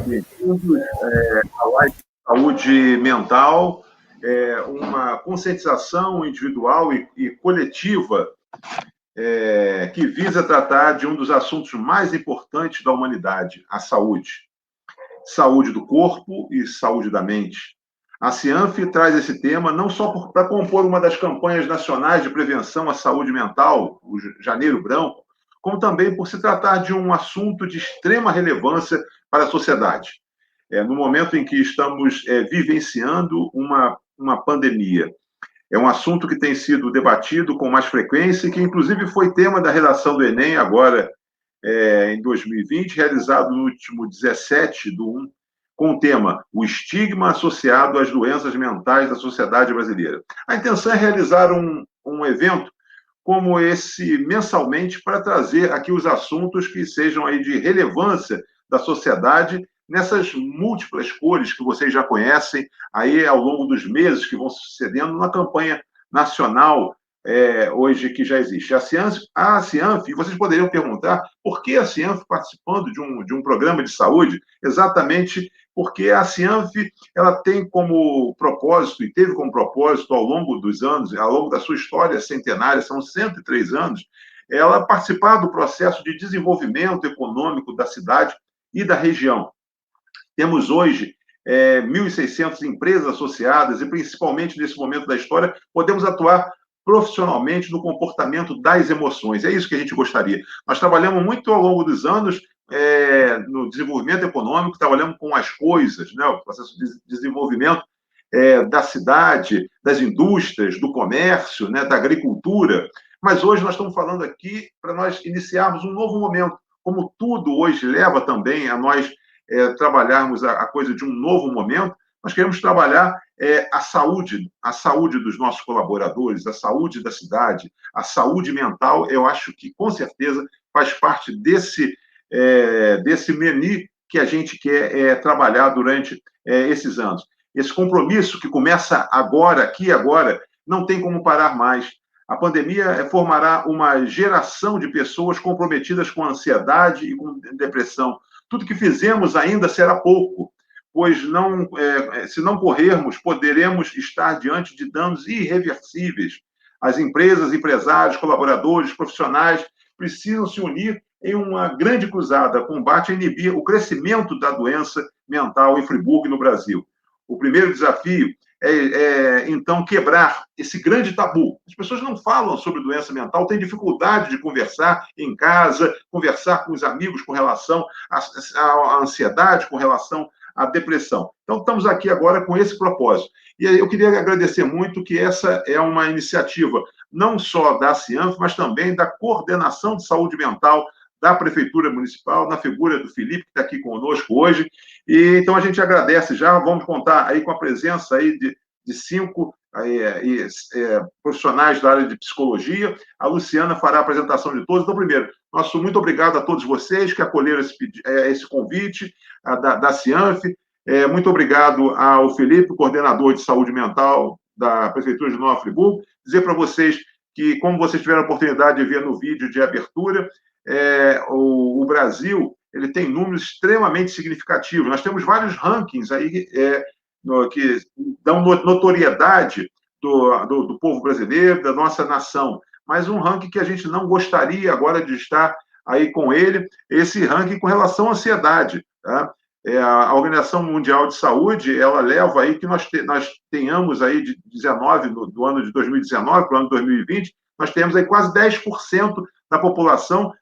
Bem-vindos à live de saúde mental, uma conscientização individual e coletiva que visa tratar de um dos assuntos mais importantes da humanidade, a saúde. Saúde do corpo e saúde da mente. A Cianf traz esse tema não só para compor uma das campanhas nacionais de prevenção à saúde mental, o Janeiro Branco, como também por se tratar de um assunto de extrema relevância para a sociedade. No momento em que estamos vivenciando uma pandemia. É um assunto que tem sido debatido com mais frequência e que, inclusive, foi tema da redação do Enem, agora em 2020, realizado no último 17/1, com o tema O Estigma Associado às Doenças Mentais da Sociedade Brasileira. A intenção é realizar um evento como esse mensalmente para trazer aqui os assuntos que sejam aí de relevância da sociedade nessas múltiplas cores que vocês já conhecem aí ao longo dos meses que vão sucedendo na campanha nacional hoje que já existe. A Cianf, vocês poderiam perguntar por que a Cianf participando de um programa de saúde? Exatamente porque a Cianf ela tem como propósito, e teve como propósito ao longo dos anos, ao longo da sua história centenária, são 103 anos, ela participar do processo de desenvolvimento econômico da cidade e da região. Temos hoje 1.600 empresas associadas e, principalmente nesse momento da história, podemos atuar profissionalmente no comportamento das emoções. É isso que a gente gostaria. Nós trabalhamos muito ao longo dos anos no desenvolvimento econômico, trabalhamos com as coisas, né, o processo de desenvolvimento da cidade, das indústrias, do comércio, né, da agricultura. Mas hoje nós estamos falando aqui para nós iniciarmos um novo momento. Como tudo hoje leva também a nós trabalharmos a coisa de um novo momento, nós queremos trabalhar a saúde dos nossos colaboradores, a saúde da cidade, a saúde mental. Eu acho que, com certeza, faz parte desse menu que a gente quer trabalhar durante esses anos. Esse compromisso que começa agora, aqui e agora, não tem como parar mais. A pandemia formará uma geração de pessoas comprometidas com ansiedade e com depressão. Tudo que fizemos ainda será pouco, pois se não corrermos, poderemos estar diante de danos irreversíveis. As empresas, empresários, colaboradores, profissionais precisam se unir em uma grande cruzada, combate a inibir o crescimento da doença mental em Friburgo e no Brasil. O primeiro desafio então, quebrar esse grande tabu. As pessoas não falam sobre doença mental, têm dificuldade de conversar em casa, conversar com os amigos com relação à ansiedade, com relação à depressão. Então, estamos aqui agora com esse propósito. E eu queria agradecer muito que essa é uma iniciativa não só da Cianf, mas também da Coordenação de Saúde Mental da Prefeitura Municipal, na figura do Felipe, que está aqui conosco hoje. E, então, a gente agradece já, vamos contar aí com a presença aí de 5 profissionais da área de psicologia. A Luciana fará a apresentação de todos. Então, primeiro, nosso muito obrigado a todos vocês que acolheram esse convite da Cianf. Muito obrigado ao Felipe, coordenador de saúde mental da Prefeitura de Nova Friburgo. Dizer para vocês que, como vocês tiveram a oportunidade de ver no vídeo de abertura, o Brasil ele tem números extremamente significativos. Nós temos vários rankings aí que dão notoriedade do povo brasileiro, da nossa nação. Mas um ranking que a gente não gostaria agora de estar aí com ele, esse ranking com relação à ansiedade. Tá? A Organização Mundial de Saúde, ela leva aí que nós tenhamos aí de 19, do ano de 2019 para o ano de 2020, nós temos aí quase 10% da população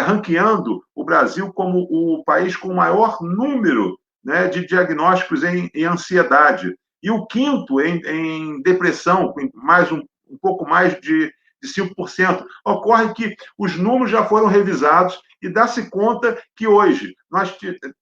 ranqueando o Brasil como o país com o maior número, né, de diagnósticos em ansiedade. E o quinto em depressão, com um pouco mais de 5%. Ocorre que os números já foram revisados e dá-se conta que hoje nós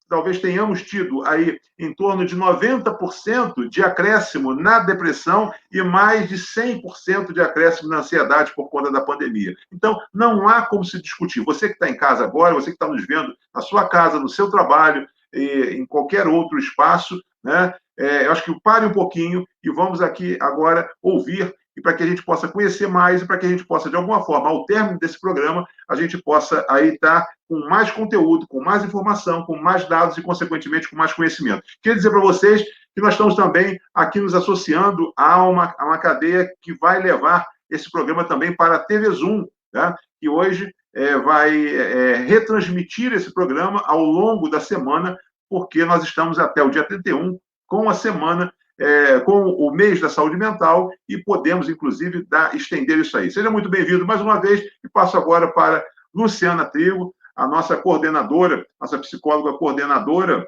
talvez tenhamos tido aí em torno de 90% de acréscimo na depressão e mais de 100% de acréscimo na ansiedade por conta da pandemia. Então, não há como se discutir. Você que está em casa agora, você que está nos vendo na sua casa, no seu trabalho, em qualquer outro espaço, né? Eu acho que pare um pouquinho e vamos aqui agora ouvir e para que a gente possa conhecer mais e para que a gente possa, de alguma forma, ao término desse programa, a gente possa aí estar com mais conteúdo, com mais informação, com mais dados e, consequentemente, com mais conhecimento. Queria dizer para vocês que nós estamos também aqui nos associando a uma cadeia que vai levar esse programa também para a TV Zoom, né? Que hoje vai retransmitir esse programa ao longo da semana, porque nós estamos até o dia 31 com a semana, com o mês da saúde mental, e podemos, inclusive, estender isso aí. Seja muito bem-vindo mais uma vez, e passo agora para Luciana Trigo, a nossa coordenadora, nossa psicóloga coordenadora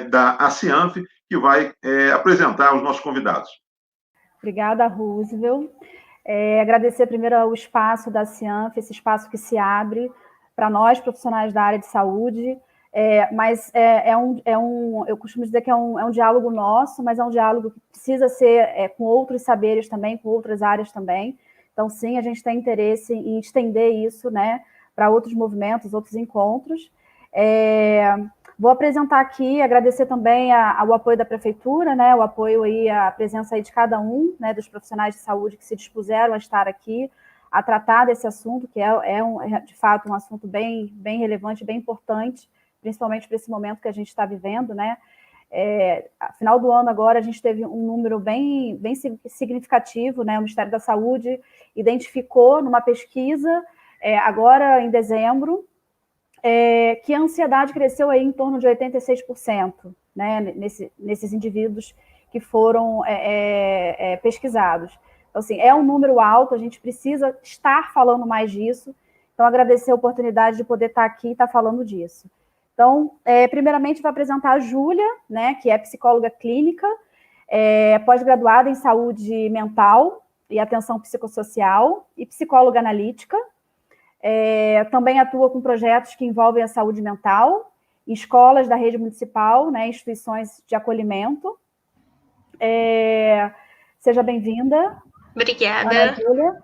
da ACIANF, que vai apresentar os nossos convidados. Obrigada, Roosevelt. Agradecer primeiro o espaço da ACIANF, esse espaço que se abre para nós, profissionais da área de saúde, mas eu costumo dizer que é um diálogo nosso, mas é um diálogo que precisa ser com outros saberes também, com outras áreas também. Então, sim, a gente tem interesse em estender isso, né, para outros movimentos, outros encontros. Vou apresentar aqui, agradecer também ao apoio da Prefeitura, né, o apoio aí, a presença aí de cada um, né, dos profissionais de saúde que se dispuseram a estar aqui, a tratar desse assunto, que é de fato um assunto bem relevante, bem importante, principalmente para esse momento que a gente está vivendo, né. Final do ano agora a gente teve um número bem significativo, né, o Ministério da Saúde identificou numa pesquisa, agora em dezembro, que a ansiedade cresceu aí em torno de 86%, né, nesses indivíduos que foram pesquisados. Então, assim, é um número alto, a gente precisa estar falando mais disso. Então, agradecer a oportunidade de poder estar aqui e estar falando disso. Então, primeiramente, vou apresentar a Júlia, né, que é psicóloga clínica, pós-graduada em saúde mental e atenção psicossocial e psicóloga analítica. Também atua com projetos que envolvem a saúde mental, em escolas da rede municipal, né, instituições de acolhimento. Seja bem-vinda. Obrigada. Júlia.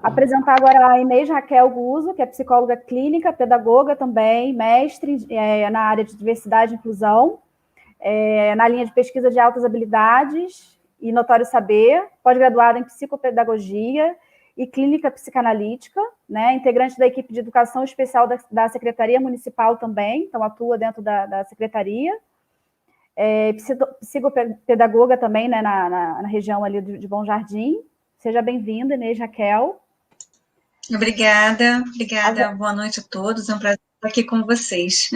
Apresentar agora a Inês Raquel Guzzo, que é psicóloga clínica, pedagoga também, mestre na área de diversidade e inclusão, na linha de pesquisa de altas habilidades e notório saber, pós-graduada em psicopedagogia e clínica psicanalítica, né, integrante da equipe de educação especial da Secretaria Municipal também, então atua dentro da Secretaria, psicopedagoga também, né, na região ali de Bom Jardim. Seja bem-vinda, Inês Raquel. Obrigada, boa noite a todos, é um prazer estar aqui com vocês.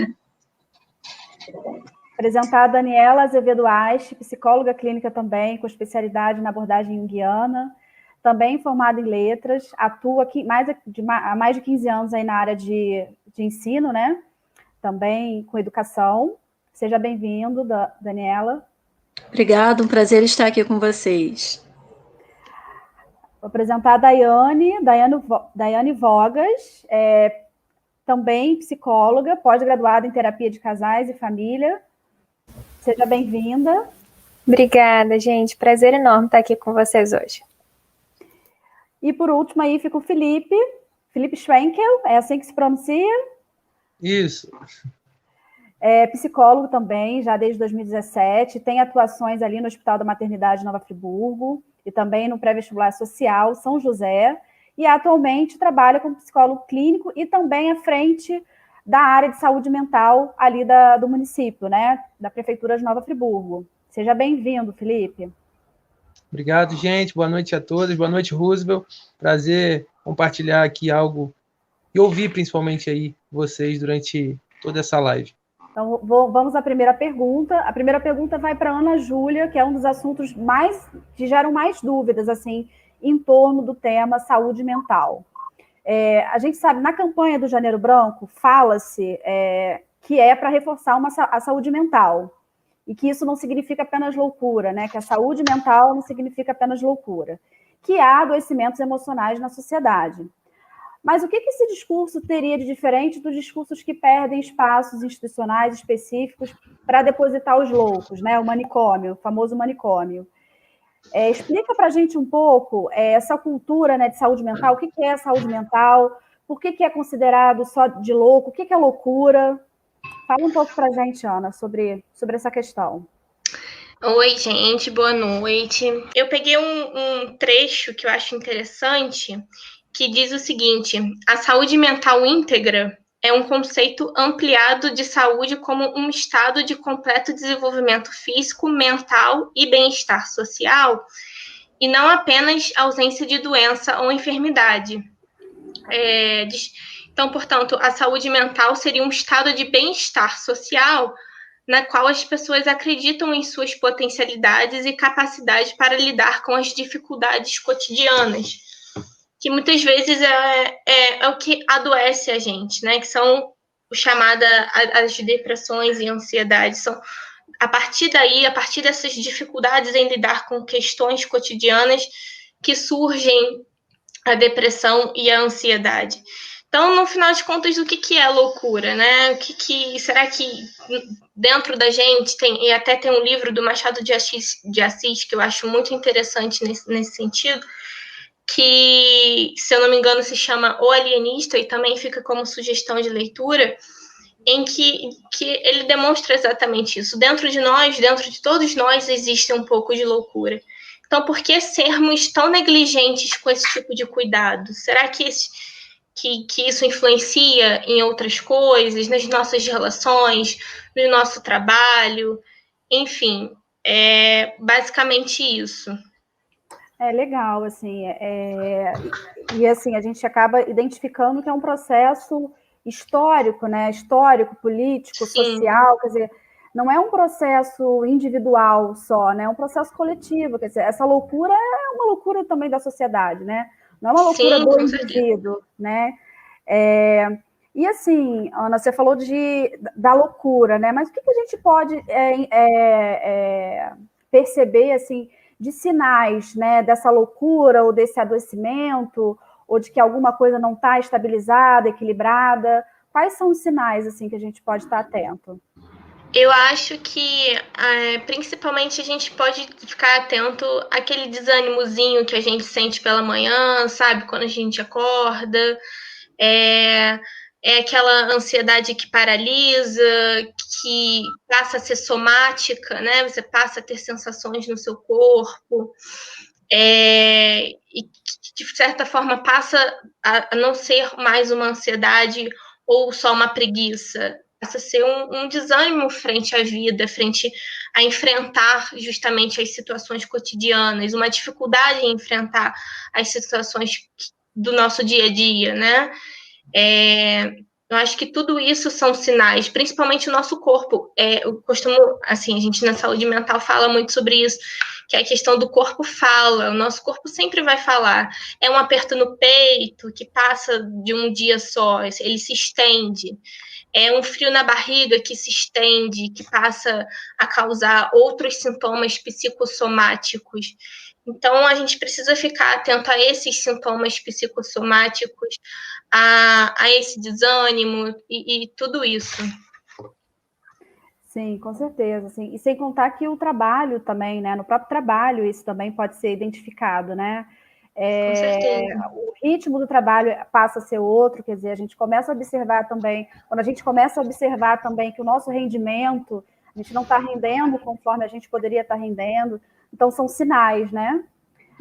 Apresentar a Daniela Azevedo Aich, psicóloga clínica também, com especialidade na abordagem junguiana, também formada em letras, atua aqui há mais de 15 anos aí na área de ensino, né? Também com educação. Seja bem-vindo, Daniela. Obrigada, um prazer estar aqui com vocês. Vou apresentar a Daiane Vogas, também psicóloga, pós-graduada em terapia de casais e família. Seja bem-vinda. Obrigada, gente. Prazer enorme estar aqui com vocês hoje. E por último aí fica o Felipe Schwenkel, é assim que se pronuncia? Isso. É psicólogo também, já desde 2017, tem atuações ali no Hospital da Maternidade Nova Friburgo e também no pré-vestibular social São José, e atualmente trabalha como psicólogo clínico e também à frente da área de saúde mental ali do município, né, da Prefeitura de Nova Friburgo. Seja bem-vindo, Felipe. Obrigado, gente. Boa noite a todos. Boa noite, Roosevelt. Prazer compartilhar aqui algo e ouvir principalmente aí vocês durante toda essa live. Então, vamos à primeira pergunta. A primeira pergunta vai para a Ana Júlia, que é um dos assuntos que geram mais dúvidas, assim, em torno do tema saúde mental. A gente sabe, na campanha do Janeiro Branco, fala-se que é para reforçar a saúde mental, e que isso não significa apenas loucura, né? Que a saúde mental não significa apenas loucura, que há adoecimentos emocionais na sociedade. Mas o que esse discurso teria de diferente dos discursos que perdem espaços institucionais específicos para depositar os loucos, né? O manicômio, o famoso manicômio. Explica para a gente um pouco essa cultura, né, de saúde mental, o que é saúde mental, por que é considerado só de louco, o que é loucura. Fala um pouco para a gente, Ana, sobre essa questão. Oi, gente, boa noite. Eu peguei um trecho que eu acho interessante, que diz o seguinte: a saúde mental íntegra é um conceito ampliado de saúde como um estado de completo desenvolvimento físico, mental e bem-estar social, e não apenas ausência de doença ou enfermidade. Então, portanto, a saúde mental seria um estado de bem-estar social na qual as pessoas acreditam em suas potencialidades e capacidade para lidar com as dificuldades cotidianas, que muitas vezes é o que adoece a gente, né? Que são o chamada as depressões e ansiedade. São a partir daí, a partir dessas dificuldades em lidar com questões cotidianas, que surgem a depressão e a ansiedade. Então, no final de contas, o que é loucura, né? Será que dentro da gente tem, e até tem um livro do Machado de Assis que eu acho muito interessante nesse sentido, que, se eu não me engano, se chama O Alienista, e também fica como sugestão de leitura, em que ele demonstra exatamente isso. Dentro de nós, dentro de todos nós, existe um pouco de loucura. Então, por que sermos tão negligentes com esse tipo de cuidado? Será que isso influencia em outras coisas, nas nossas relações, no nosso trabalho? Enfim, é basicamente isso. É legal, assim, e assim, a gente acaba identificando que é um processo histórico, né? Histórico, político, Sim. social, quer dizer, não é um processo individual só, né? É um processo coletivo, quer dizer, essa loucura é uma loucura também da sociedade, né? Não é uma loucura Sim, do indivíduo, né? E assim, Ana, você falou da loucura, né? Mas o que a gente pode perceber, assim, de sinais, né, dessa loucura ou desse adoecimento, ou de que alguma coisa não está estabilizada, equilibrada? Quais são os sinais, assim, que a gente pode estar atento? Eu acho que, principalmente, a gente pode ficar atento àquele desânimozinho que a gente sente pela manhã, sabe? Quando a gente acorda. É aquela ansiedade que paralisa, que passa a ser somática, né? Você passa a ter sensações no seu corpo. E de certa forma passa a não ser mais uma ansiedade ou só uma preguiça, passa a ser um desânimo frente à vida, frente a enfrentar justamente as situações cotidianas, uma dificuldade em enfrentar as situações do nosso dia a dia, né? Eu acho que tudo isso são sinais, principalmente o nosso corpo. Eu costumo, assim, a gente na saúde mental fala muito sobre isso, que é a questão do corpo fala, o nosso corpo sempre vai falar. É um aperto no peito que passa de um dia só, ele se estende. É um frio na barriga que se estende, que passa a causar outros sintomas psicossomáticos. Então, a gente precisa ficar atento a esses sintomas psicossomáticos, a esse desânimo e tudo isso. Sim, com certeza. Assim. E sem contar que o trabalho também, né? No próprio trabalho, isso também pode ser identificado, né? Com certeza. O ritmo do trabalho passa a ser outro, quer dizer, a gente começa a observar também, quando a gente começa a observar também que o nosso rendimento, a gente não está rendendo conforme a gente poderia estar rendendo, então são sinais, né?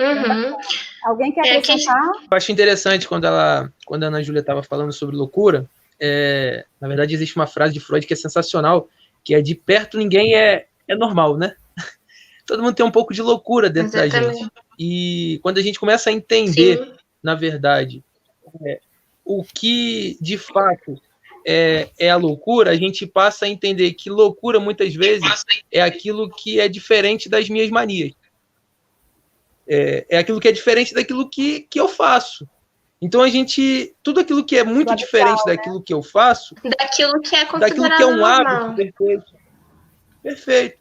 Uhum. Alguém quer acrescentar? Eu acho interessante quando a Ana Júlia estava falando sobre loucura, na verdade existe uma frase de Freud que é sensacional, que é: de perto ninguém é normal, né? Todo mundo tem um pouco de loucura dentro da gente. E quando a gente começa a entender, sim, na verdade, o que de fato é a loucura, a gente passa a entender que loucura muitas vezes é aquilo que é diferente das minhas manias. É aquilo que é diferente daquilo que eu faço. Então tudo aquilo que é muito diferente daquilo que eu faço, daquilo que é considerado daquilo que é um normal. hábito, perfeito.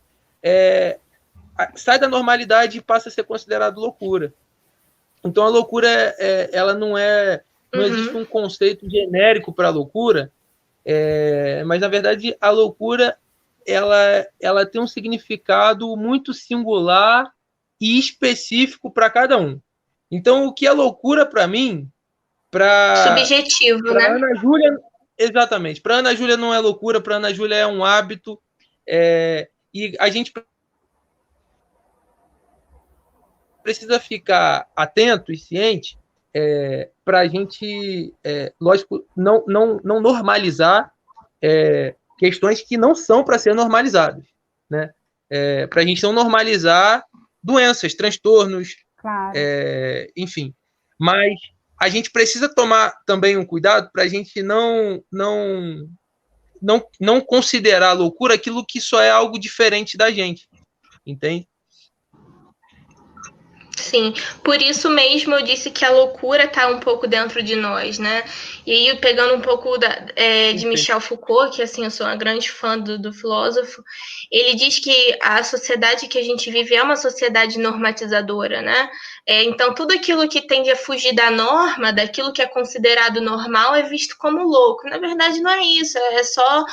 Sai da normalidade e passa a ser considerado loucura. Então a loucura ela não existe um conceito genérico para a loucura, mas na verdade a loucura ela tem um significado muito singular e específico para cada um. Então o que é loucura para mim, subjetivo, pra, né? Ana Júlia, exatamente. Para Ana Júlia não é loucura, para Ana Júlia é um hábito, e a gente precisa ficar atento e ciente para a gente, lógico, não normalizar questões que não são para ser normalizadas, né? Para a gente não normalizar doenças, transtornos, Claro. enfim. Mas a gente precisa tomar também um cuidado para a gente não considerar loucura aquilo que só é algo diferente da gente, entende? Sim, por isso mesmo eu disse que a loucura está um pouco dentro de nós, né? E aí, pegando um pouco de Michel Foucault, que assim, eu sou uma grande fã do filósofo, ele diz que a sociedade que a gente vive é uma sociedade normatizadora, né? Então, tudo aquilo que tende a fugir da norma, daquilo que é considerado normal, é visto como louco. Na verdade, não é isso, é só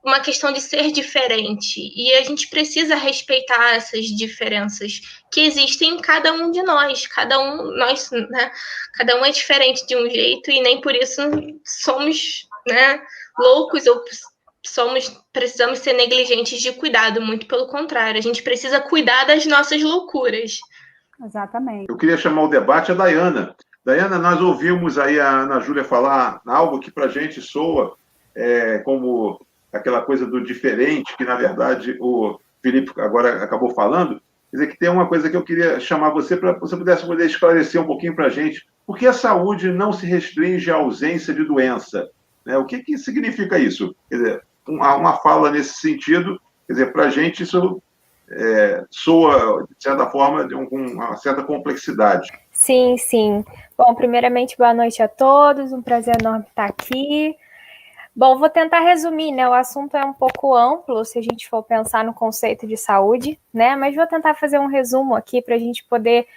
uma questão de ser diferente. E a gente precisa respeitar essas diferenças que existem em cada um de nós. Cada um, nós, né? Cada um é diferente de um jeito e nem por isso somos, né, loucos ou precisamos ser negligentes de cuidado. Muito pelo contrário, a gente precisa cuidar das nossas loucuras. Exatamente. Eu queria chamar o debate a Dayana. Dayana, nós ouvimos aí a Ana Júlia falar algo que para a gente soa como aquela coisa do diferente, que na verdade o Felipe agora acabou falando. Quer dizer, que tem uma coisa que eu queria chamar você para você poder esclarecer um pouquinho para a gente. Por que a saúde não se restringe à ausência de doença? Né? O que significa isso? Quer dizer, uma fala nesse sentido, quer dizer, para a gente isso soa, de certa forma, com uma certa complexidade. Sim, sim. Bom, primeiramente, boa noite a todos, um prazer enorme estar aqui. Bom, vou tentar resumir, né? O assunto é um pouco amplo, se a gente for pensar no conceito de saúde, né? Mas vou tentar fazer um resumo aqui para a gente poder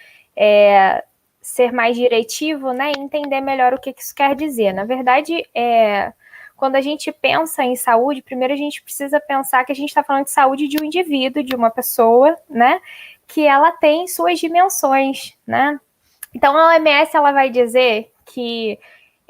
ser mais diretivo, né? E entender melhor o que isso quer dizer. Na verdade, quando a gente pensa em saúde, primeiro a gente precisa pensar que a gente está falando de saúde de um indivíduo, de uma pessoa, né? Que ela tem suas dimensões, né? Então, a OMS ela vai dizer que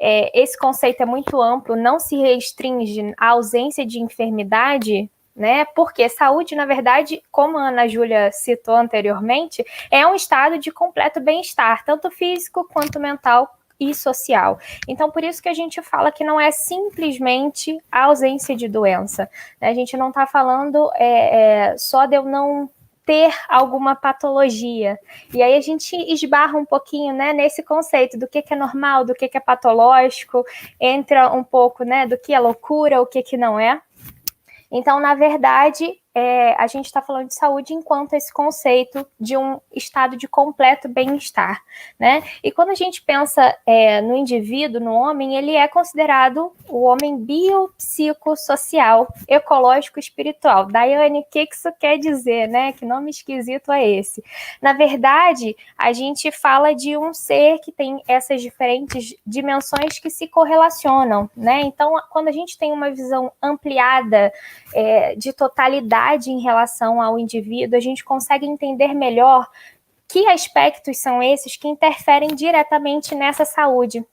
esse conceito é muito amplo, não se restringe à ausência de enfermidade, né? Porque saúde, na verdade, como a Ana Júlia citou anteriormente, é um estado de completo bem-estar, tanto físico quanto mental e social. Então, por isso que a gente fala que não é simplesmente a ausência de doença, né? A gente não está falando só de eu não ter alguma patologia. E aí a gente esbarra um pouquinho, né, nesse conceito do que é normal, do que é patológico, entra um pouco, né, do que é loucura, o que não é. Então, na verdade, a gente está falando de saúde enquanto esse conceito de um estado de completo bem-estar, né? E quando a gente pensa no indivíduo, no homem, ele é considerado o homem biopsicossocial, ecológico, espiritual. Daiane, o que isso quer dizer, né? Que nome esquisito é esse? Na verdade, a gente fala de um ser que tem essas diferentes dimensões que se correlacionam, né? Então, quando a gente tem uma visão ampliada de totalidade em relação ao indivíduo, a gente consegue entender melhor que aspectos são esses que interferem diretamente nessa saúde,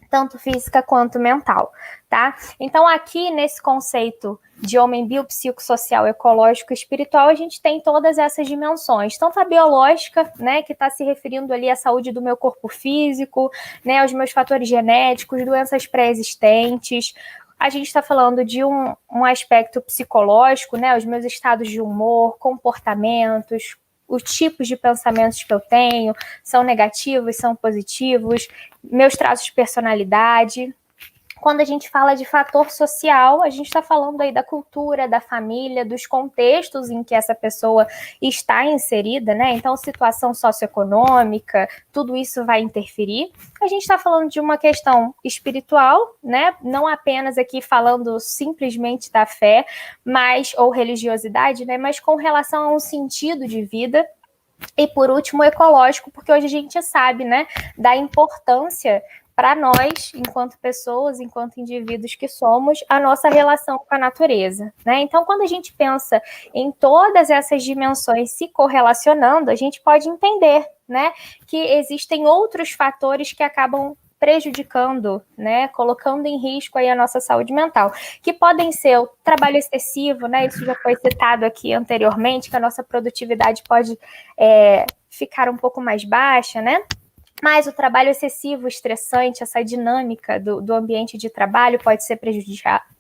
tanto física quanto mental, tá? Então, aqui nesse conceito de homem biopsicossocial, ecológico e espiritual, a gente tem todas essas dimensões, tanto a biológica, né, que está se referindo ali à saúde do meu corpo físico, né, aos meus fatores genéticos, doenças pré-existentes. A gente está falando de um aspecto psicológico, né? Os meus estados de humor, comportamentos, os tipos de pensamentos que eu tenho, são negativos, são positivos, meus traços de personalidade. Quando a gente fala de fator social, a gente está falando aí da cultura, da família, dos contextos em que essa pessoa está inserida, né? Então, situação socioeconômica, tudo isso vai interferir. A gente está falando de uma questão espiritual, né? Não apenas aqui falando simplesmente da fé, ou religiosidade, né? Mas com relação a um sentido de vida. E, por último, ecológico, porque hoje a gente sabe, né, da importância para nós, enquanto pessoas, enquanto indivíduos que somos, a nossa relação com a natureza, né? Então, quando a gente pensa em todas essas dimensões se correlacionando, a gente pode entender, né, que existem outros fatores que acabam prejudicando, né, colocando em risco aí a nossa saúde mental, que podem ser o trabalho excessivo, né, isso já foi citado aqui anteriormente, que a nossa produtividade pode ficar um pouco mais baixa, né, mas o trabalho excessivo, estressante, essa dinâmica do ambiente de trabalho pode ser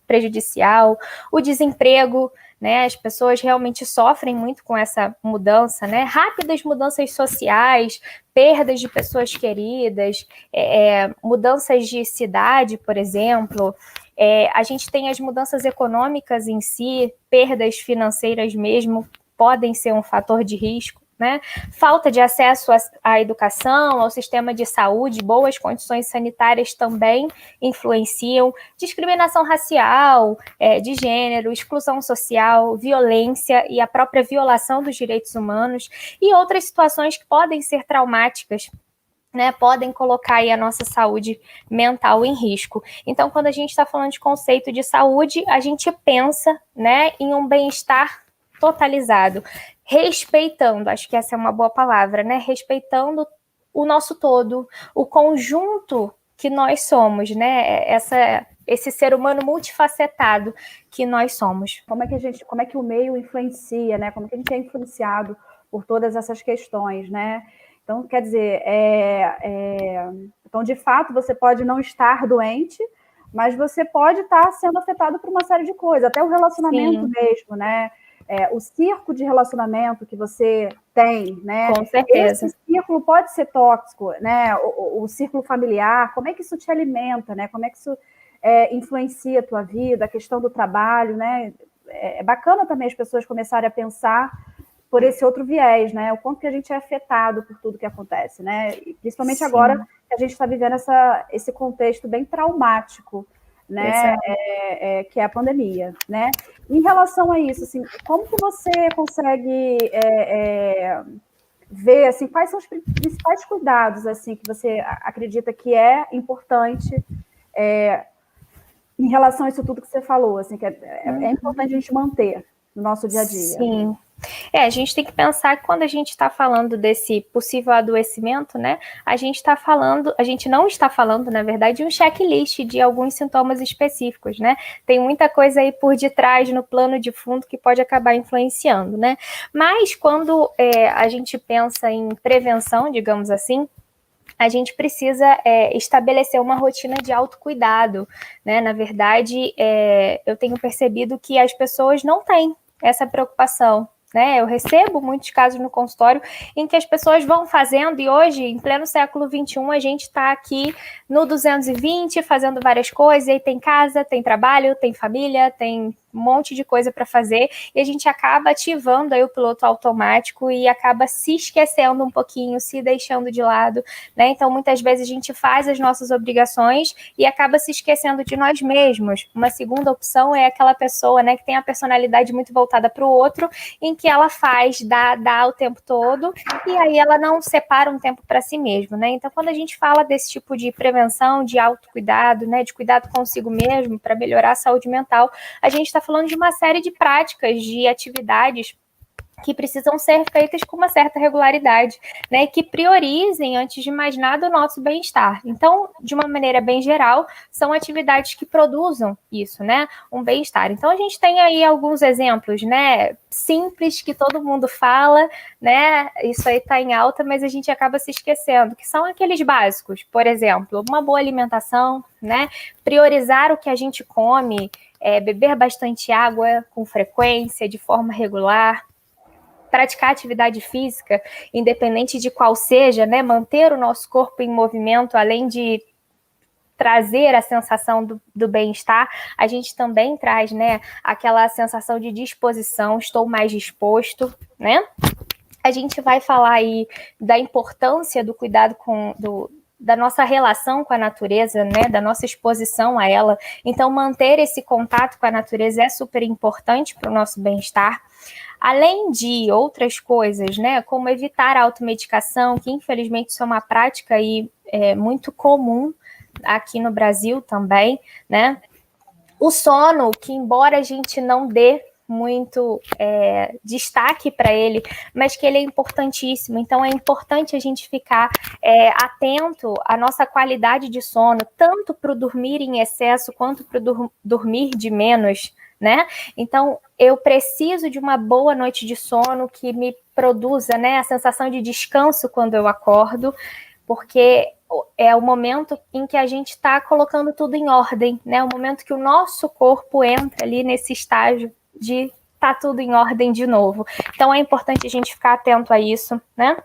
prejudicial, o desemprego, né, as pessoas realmente sofrem muito com essa mudança, né, rápidas mudanças sociais, perdas de pessoas queridas, mudanças de cidade, por exemplo, a gente tem as mudanças econômicas em si, perdas financeiras mesmo, podem ser um fator de risco, né? Falta de acesso à educação, ao sistema de saúde, boas condições sanitárias também influenciam, discriminação racial, de gênero, exclusão social, violência e a própria violação dos direitos humanos e outras situações que podem ser traumáticas, né, podem colocar aí a nossa saúde mental em risco. Então, quando a gente está falando de conceito de saúde, a gente pensa, né, em um bem-estar totalizado, respeitando, acho que essa é uma boa palavra, né, respeitando o nosso todo, o conjunto que nós somos, né, esse ser humano multifacetado que nós somos. Como é que o meio influencia, né, como é que a gente é influenciado por todas essas questões, né? Então, quer dizer, então, de fato, você pode não estar doente, mas você pode estar sendo afetado por uma série de coisas, até o relacionamento Sim. mesmo, né? O círculo de relacionamento que você tem, né? Com certeza. Esse círculo pode ser tóxico, né? O círculo familiar, como é que isso te alimenta, né? Como é que isso influencia a tua vida, a questão do trabalho, né? É bacana também as pessoas começarem a pensar por esse outro viés, né? O quanto que a gente é afetado por tudo que acontece, né? E principalmente agora que a gente está vivendo esse contexto bem traumático, né? Que é a pandemia, né? Em relação a isso, assim, como que você consegue ver, assim, quais são os principais cuidados, assim, que você acredita que é importante em relação a isso tudo que você falou, assim, que é importante a gente manter no nosso dia a dia? Sim. A gente tem que pensar que quando a gente está falando desse possível adoecimento, né, a gente não está falando, na verdade, de um checklist de alguns sintomas específicos, né? Tem muita coisa aí por detrás, no plano de fundo, que pode acabar influenciando, né? Mas quando a gente pensa em prevenção, digamos assim, a gente precisa estabelecer uma rotina de autocuidado, né? Na verdade, eu tenho percebido que as pessoas não têm essa preocupação, né? Eu recebo muitos casos no consultório em que as pessoas vão fazendo, e hoje, em pleno século XXI, a gente está aqui no 220, fazendo várias coisas, e aí tem casa, tem trabalho, tem família, tem um monte de coisa para fazer, e a gente acaba ativando aí o piloto automático e acaba se esquecendo um pouquinho, se deixando de lado, né? Então, muitas vezes a gente faz as nossas obrigações e acaba se esquecendo de nós mesmos. Uma segunda opção é aquela pessoa, né, que tem a personalidade muito voltada para o outro, em que ela dá o tempo todo, e aí ela não separa um tempo para si mesmo, né? Então, quando a gente fala desse tipo de prevenção, de autocuidado, né, de cuidado consigo mesmo para melhorar a saúde mental, a gente está falando de uma série de práticas, de atividades que precisam ser feitas com uma certa regularidade, né, que priorizem, antes de mais nada, o nosso bem-estar. Então, de uma maneira bem geral, são atividades que produzam isso, né, um bem-estar. Então, a gente tem aí alguns exemplos, né, simples, que todo mundo fala, né, isso aí está em alta, mas a gente acaba se esquecendo, que são aqueles básicos, por exemplo, uma boa alimentação, né, priorizar o que a gente come, beber bastante água com frequência, de forma regular, praticar atividade física, independente de qual seja, né, manter o nosso corpo em movimento, além de trazer a sensação do bem-estar, a gente também traz, né, aquela sensação de disposição, estou mais disposto, né? A gente vai falar aí da importância do cuidado da nossa relação com a natureza, né, da nossa exposição a ela. Então, manter esse contato com a natureza é super importante para o nosso bem-estar. Além de outras coisas, né, como evitar a automedicação, que infelizmente isso é uma prática aí, muito comum aqui no Brasil também, né? O sono, que embora a gente não dê muito destaque para ele, mas que ele é importantíssimo. Então, é importante a gente ficar atento à nossa qualidade de sono, tanto para o dormir em excesso, quanto para o dormir de menos, né? Então, eu preciso de uma boa noite de sono que me produza, né, a sensação de descanso quando eu acordo, porque é o momento em que a gente está colocando tudo em ordem, né? O momento que o nosso corpo entra ali nesse estágio de tá tudo em ordem de novo. Então, é importante a gente ficar atento a isso, né?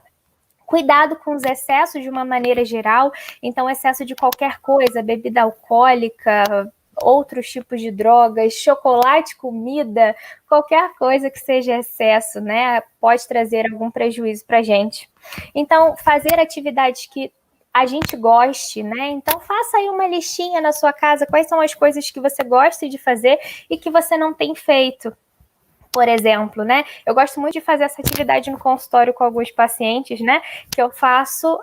Cuidado com os excessos de uma maneira geral. Então, excesso de qualquer coisa, bebida alcoólica, outros tipos de drogas, chocolate, comida, qualquer coisa que seja excesso, né? Pode trazer algum prejuízo para a gente. Então, fazer atividades que a gente goste, né? Então, faça aí uma listinha na sua casa, quais são as coisas que você gosta de fazer e que você não tem feito. Por exemplo, né? Eu gosto muito de fazer essa atividade no consultório com alguns pacientes, né? Que eu faço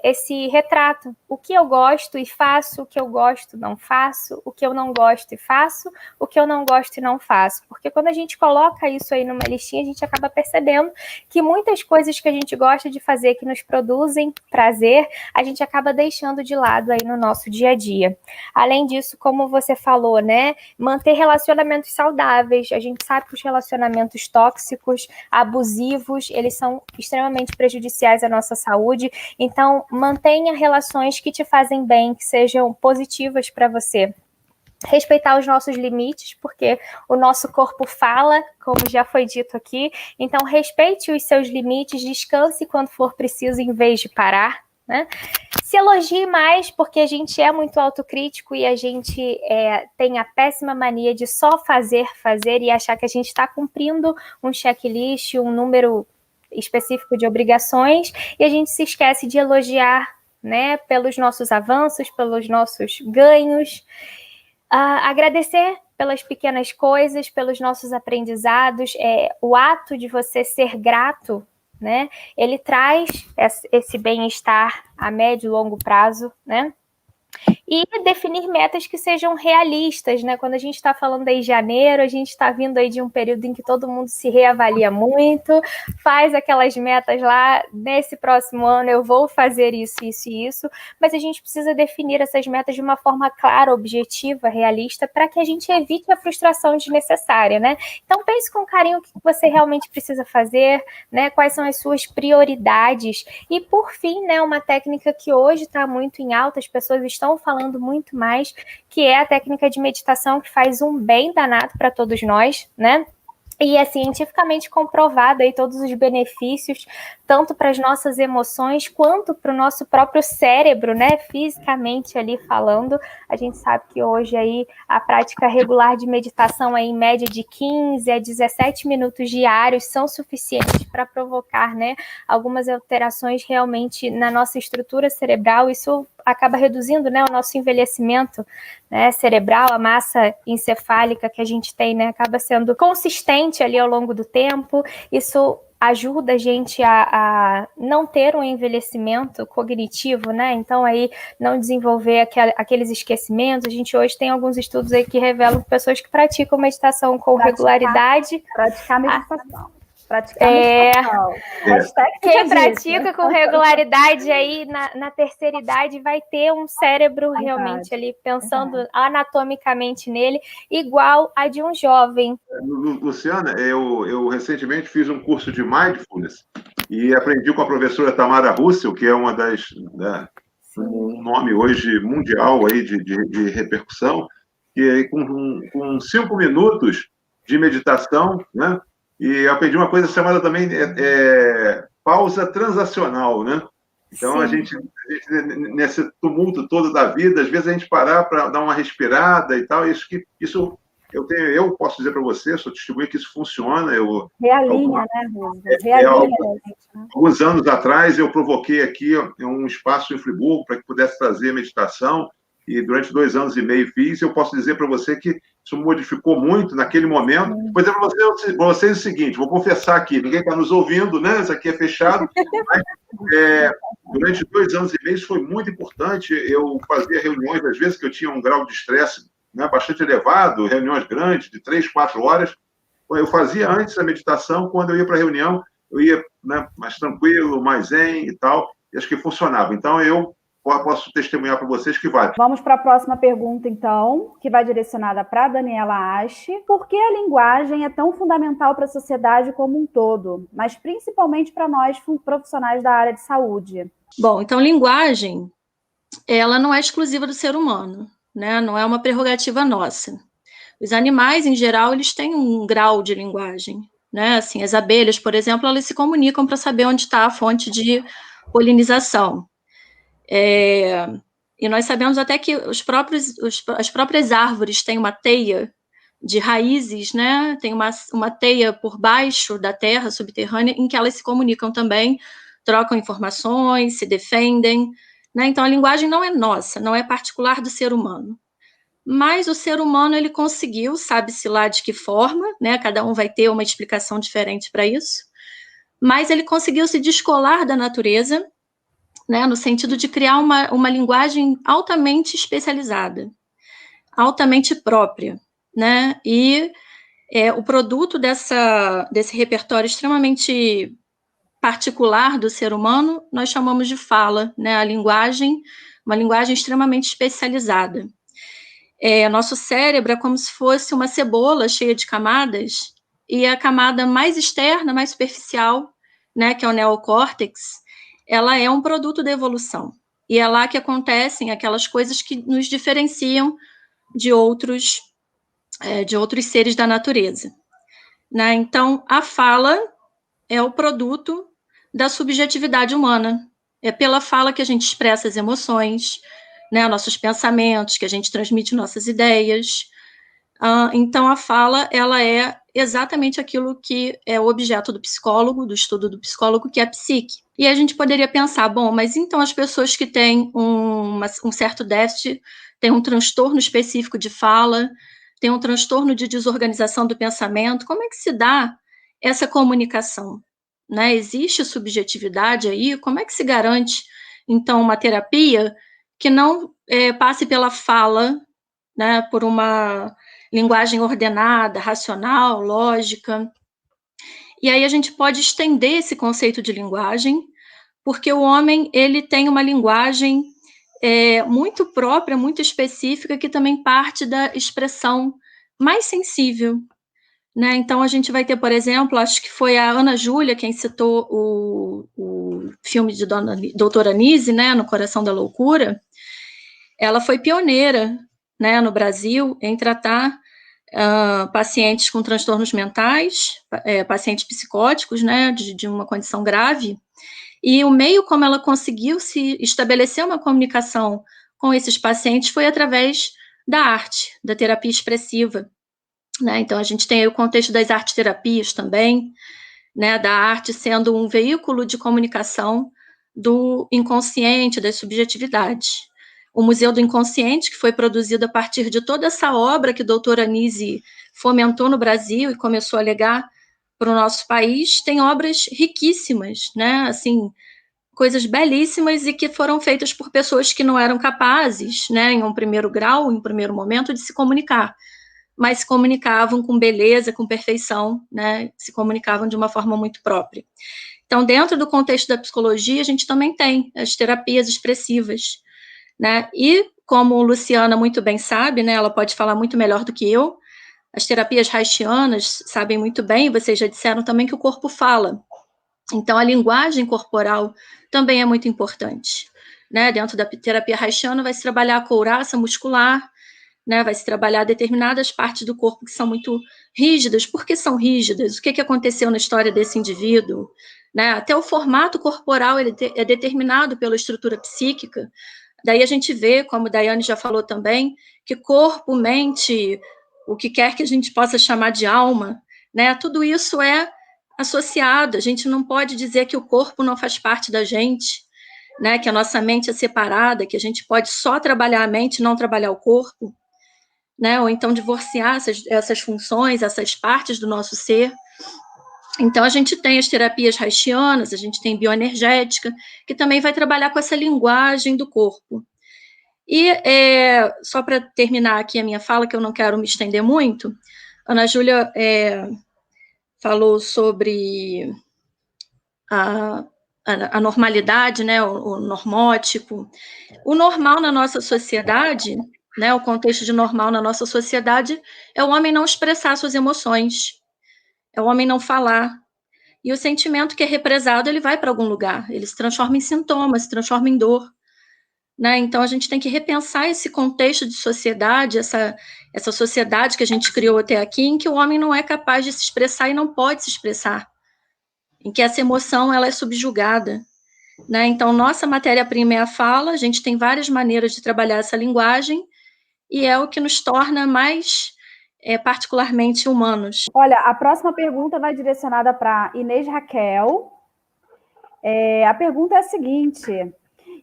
esse retrato. O que eu gosto e faço, o que eu gosto não faço, o que eu não gosto e faço, o que eu não gosto e não faço. Porque quando a gente coloca isso aí numa listinha, a gente acaba percebendo que muitas coisas que a gente gosta de fazer, que nos produzem prazer, a gente acaba deixando de lado aí no nosso dia a dia. Além disso, como você falou, né? Manter relacionamentos saudáveis. A gente sabe que os relacionamentos tóxicos, abusivos, eles são extremamente prejudiciais à nossa saúde. Então, mantenha relações que te fazem bem, que sejam positivas para você. Respeitar os nossos limites, porque o nosso corpo fala, como já foi dito aqui. Então, respeite os seus limites, descanse quando for preciso, em vez de parar, né? Se elogie mais, porque a gente é muito autocrítico e a gente tem a péssima mania de só fazer e achar que a gente está cumprindo um checklist, um número específico de obrigações, e a gente se esquece de elogiar, né, pelos nossos avanços, pelos nossos ganhos. Agradecer pelas pequenas coisas, pelos nossos aprendizados, o ato de você ser grato, né? Ele traz esse bem-estar a médio e longo prazo, né? E definir metas que sejam realistas, né? Quando a gente está falando aí de janeiro, a gente está vindo aí de um período em que todo mundo se reavalia muito, faz aquelas metas lá, nesse próximo ano eu vou fazer isso, isso e isso, mas a gente precisa definir essas metas de uma forma clara, objetiva, realista, para que a gente evite a frustração desnecessária, né? Então pense com carinho o que você realmente precisa fazer, né? Quais são as suas prioridades. E por fim, né, uma técnica que hoje está muito em alta, as pessoas estão falando muito mais, que é a técnica de meditação, que faz um bem danado para todos nós, né? E é cientificamente comprovado aí todos os benefícios, tanto para as nossas emoções, quanto para o nosso próprio cérebro, né? Fisicamente ali falando. A gente sabe que hoje aí a prática regular de meditação aí, em média de 15 a 17 minutos diários são suficientes para provocar, né, algumas alterações realmente na nossa estrutura cerebral. Isso acaba reduzindo, né, o nosso envelhecimento, né, cerebral, a massa encefálica que a gente tem, né, acaba sendo consistente ali ao longo do tempo. Isso ajuda a gente a não ter um envelhecimento cognitivo, né? Então aí não desenvolver aqueles esquecimentos. A gente hoje tem alguns estudos aí que revelam que pessoas que praticam meditação com regularidade... Praticar meditação. Meditação. Quem pratica com regularidade aí na terceira idade vai ter um cérebro realmente ali pensando anatomicamente nele igual a de um jovem. Luciana, eu recentemente fiz um curso de Mindfulness e aprendi com a professora Tamara Russell, que é uma das, né, um nome hoje mundial aí de repercussão, que com 5 minutos de meditação, né? E eu aprendi uma coisa chamada também pausa transacional, né? Então, a gente, nesse tumulto todo da vida, às vezes a gente parar para dar uma respirada e tal, isso eu posso dizer para você, sou testemunha que isso funciona. Realinha, né, Realinha. Alguns anos atrás, eu provoquei aqui um espaço em Friburgo para que pudesse trazer meditação, e durante 2 anos e meio fiz. Eu posso dizer para você que isso modificou muito naquele momento. Vou dizer para vocês o seguinte, vou confessar aqui, ninguém está nos ouvindo, né? Isso aqui é fechado, mas durante 2 anos e meio isso foi muito importante. Eu fazia reuniões, às vezes, que eu tinha um grau de estresse, né, bastante elevado, reuniões grandes, de 3, 4 horas, Eu fazia antes da meditação, quando eu ia para a reunião, eu ia, né, mais tranquilo, mais zen e tal, e acho que funcionava. Então, eu posso testemunhar para vocês que vai. Vamos para a próxima pergunta, então, que vai direcionada para a Daniela Ashe. Por que a linguagem é tão fundamental para a sociedade como um todo, mas principalmente para nós, profissionais da área de saúde? Bom, então, linguagem, ela não é exclusiva do ser humano, né? Não é uma prerrogativa nossa. Os animais, em geral, eles têm um grau de linguagem, né? Assim, as abelhas, por exemplo, elas se comunicam para saber onde está a fonte de polinização. E nós sabemos até que as próprias árvores têm uma teia de raízes, né? Tem uma teia por baixo da terra subterrânea em que elas se comunicam também, trocam informações, se defendem, né? Então a linguagem não é nossa, não é particular do ser humano. Mas o ser humano, ele conseguiu, sabe-se lá de que forma, né? Cada um vai ter uma explicação diferente para isso, mas ele conseguiu se descolar da natureza, né? No sentido de criar uma linguagem altamente especializada, altamente própria, né? E o produto desse repertório extremamente particular do ser humano, nós chamamos de fala, né? A linguagem, uma linguagem extremamente especializada. Nosso cérebro é como se fosse uma cebola cheia de camadas, e a camada mais externa, mais superficial, né, que é o neocórtex, ela é um produto da evolução. E é lá que acontecem aquelas coisas que nos diferenciam de outros seres da natureza, né? Então, a fala é o produto da subjetividade humana. É pela fala que a gente expressa as emoções, né, nossos pensamentos, que a gente transmite nossas ideias. Então, a fala, ela é exatamente aquilo que é o objeto do psicólogo, do estudo do psicólogo, que é a psique. E a gente poderia pensar, bom, mas então as pessoas que têm um certo déficit, têm um transtorno específico de fala, têm um transtorno de desorganização do pensamento, como é que se dá essa comunicação? Né? Existe subjetividade aí? Como é que se garante, então, uma terapia que não passe pela fala, né, por uma linguagem ordenada, racional, lógica? E aí a gente pode estender esse conceito de linguagem, porque o homem, ele tem uma linguagem muito própria, muito específica, que também parte da expressão mais sensível, né? Então a gente vai ter, por exemplo, acho que foi a Ana Júlia quem citou o filme de Doutora Nise, né, No Coração da Loucura. Ela foi pioneira, né, no Brasil em tratar pacientes com transtornos mentais, pacientes psicóticos, né, de uma condição grave, e o meio como ela conseguiu se estabelecer uma comunicação com esses pacientes foi através da arte, da terapia expressiva, né? Então a gente tem aí o contexto das arte-terapias também, né, da arte sendo um veículo de comunicação do inconsciente, das subjetividades. O Museu do Inconsciente, que foi produzido a partir de toda essa obra que a doutora Nise fomentou no Brasil e começou a legar para o nosso país, tem obras riquíssimas, né? Assim, coisas belíssimas e que foram feitas por pessoas que não eram capazes, né, em um primeiro grau, em um primeiro momento, de se comunicar, mas se comunicavam com beleza, com perfeição, né? Se comunicavam de uma forma muito própria. Então, dentro do contexto da psicologia, a gente também tem as terapias expressivas, né? E, como a Luciana muito bem sabe, né, ela pode falar muito melhor do que eu, as terapias haitianas sabem muito bem, vocês já disseram também que o corpo fala. Então, a linguagem corporal também é muito importante, né? Dentro da terapia haitiana vai se trabalhar a couraça muscular, né? Vai se trabalhar determinadas partes do corpo que são muito rígidas. Por que são rígidas? O que aconteceu na história desse indivíduo? Né? Até o formato corporal ele é determinado pela estrutura psíquica. Daí a gente vê, como a Daiane já falou também, que corpo, mente, o que quer que a gente possa chamar de alma, né? Tudo isso é associado. A gente não pode dizer que o corpo não faz parte da gente, né? Que a nossa mente é separada, que a gente pode só trabalhar a mente e não trabalhar o corpo, né? Ou então divorciar essas funções, essas partes do nosso ser. Então, a gente tem as terapias haitianas, a gente tem bioenergética, que também vai trabalhar com essa linguagem do corpo. E, só para terminar aqui a minha fala, que eu não quero me estender muito, Ana Júlia falou sobre a normalidade, né, o normótipo. O normal na nossa sociedade, né, o contexto de normal na nossa sociedade é o homem não expressar suas emoções, é o homem não falar. E o sentimento que é represado, ele vai para algum lugar, ele se transforma em sintoma, se transforma em dor. Né? Então, a gente tem que repensar esse contexto de sociedade, essa sociedade que a gente criou até aqui, em que o homem não é capaz de se expressar e não pode se expressar, em que essa emoção ela é subjugada. Né? Então, nossa matéria-prima é a fala, a gente tem várias maneiras de trabalhar essa linguagem, e é o que nos torna mais particularmente humanos. Olha, a próxima pergunta vai direcionada para Inês Raquel. A pergunta é a seguinte: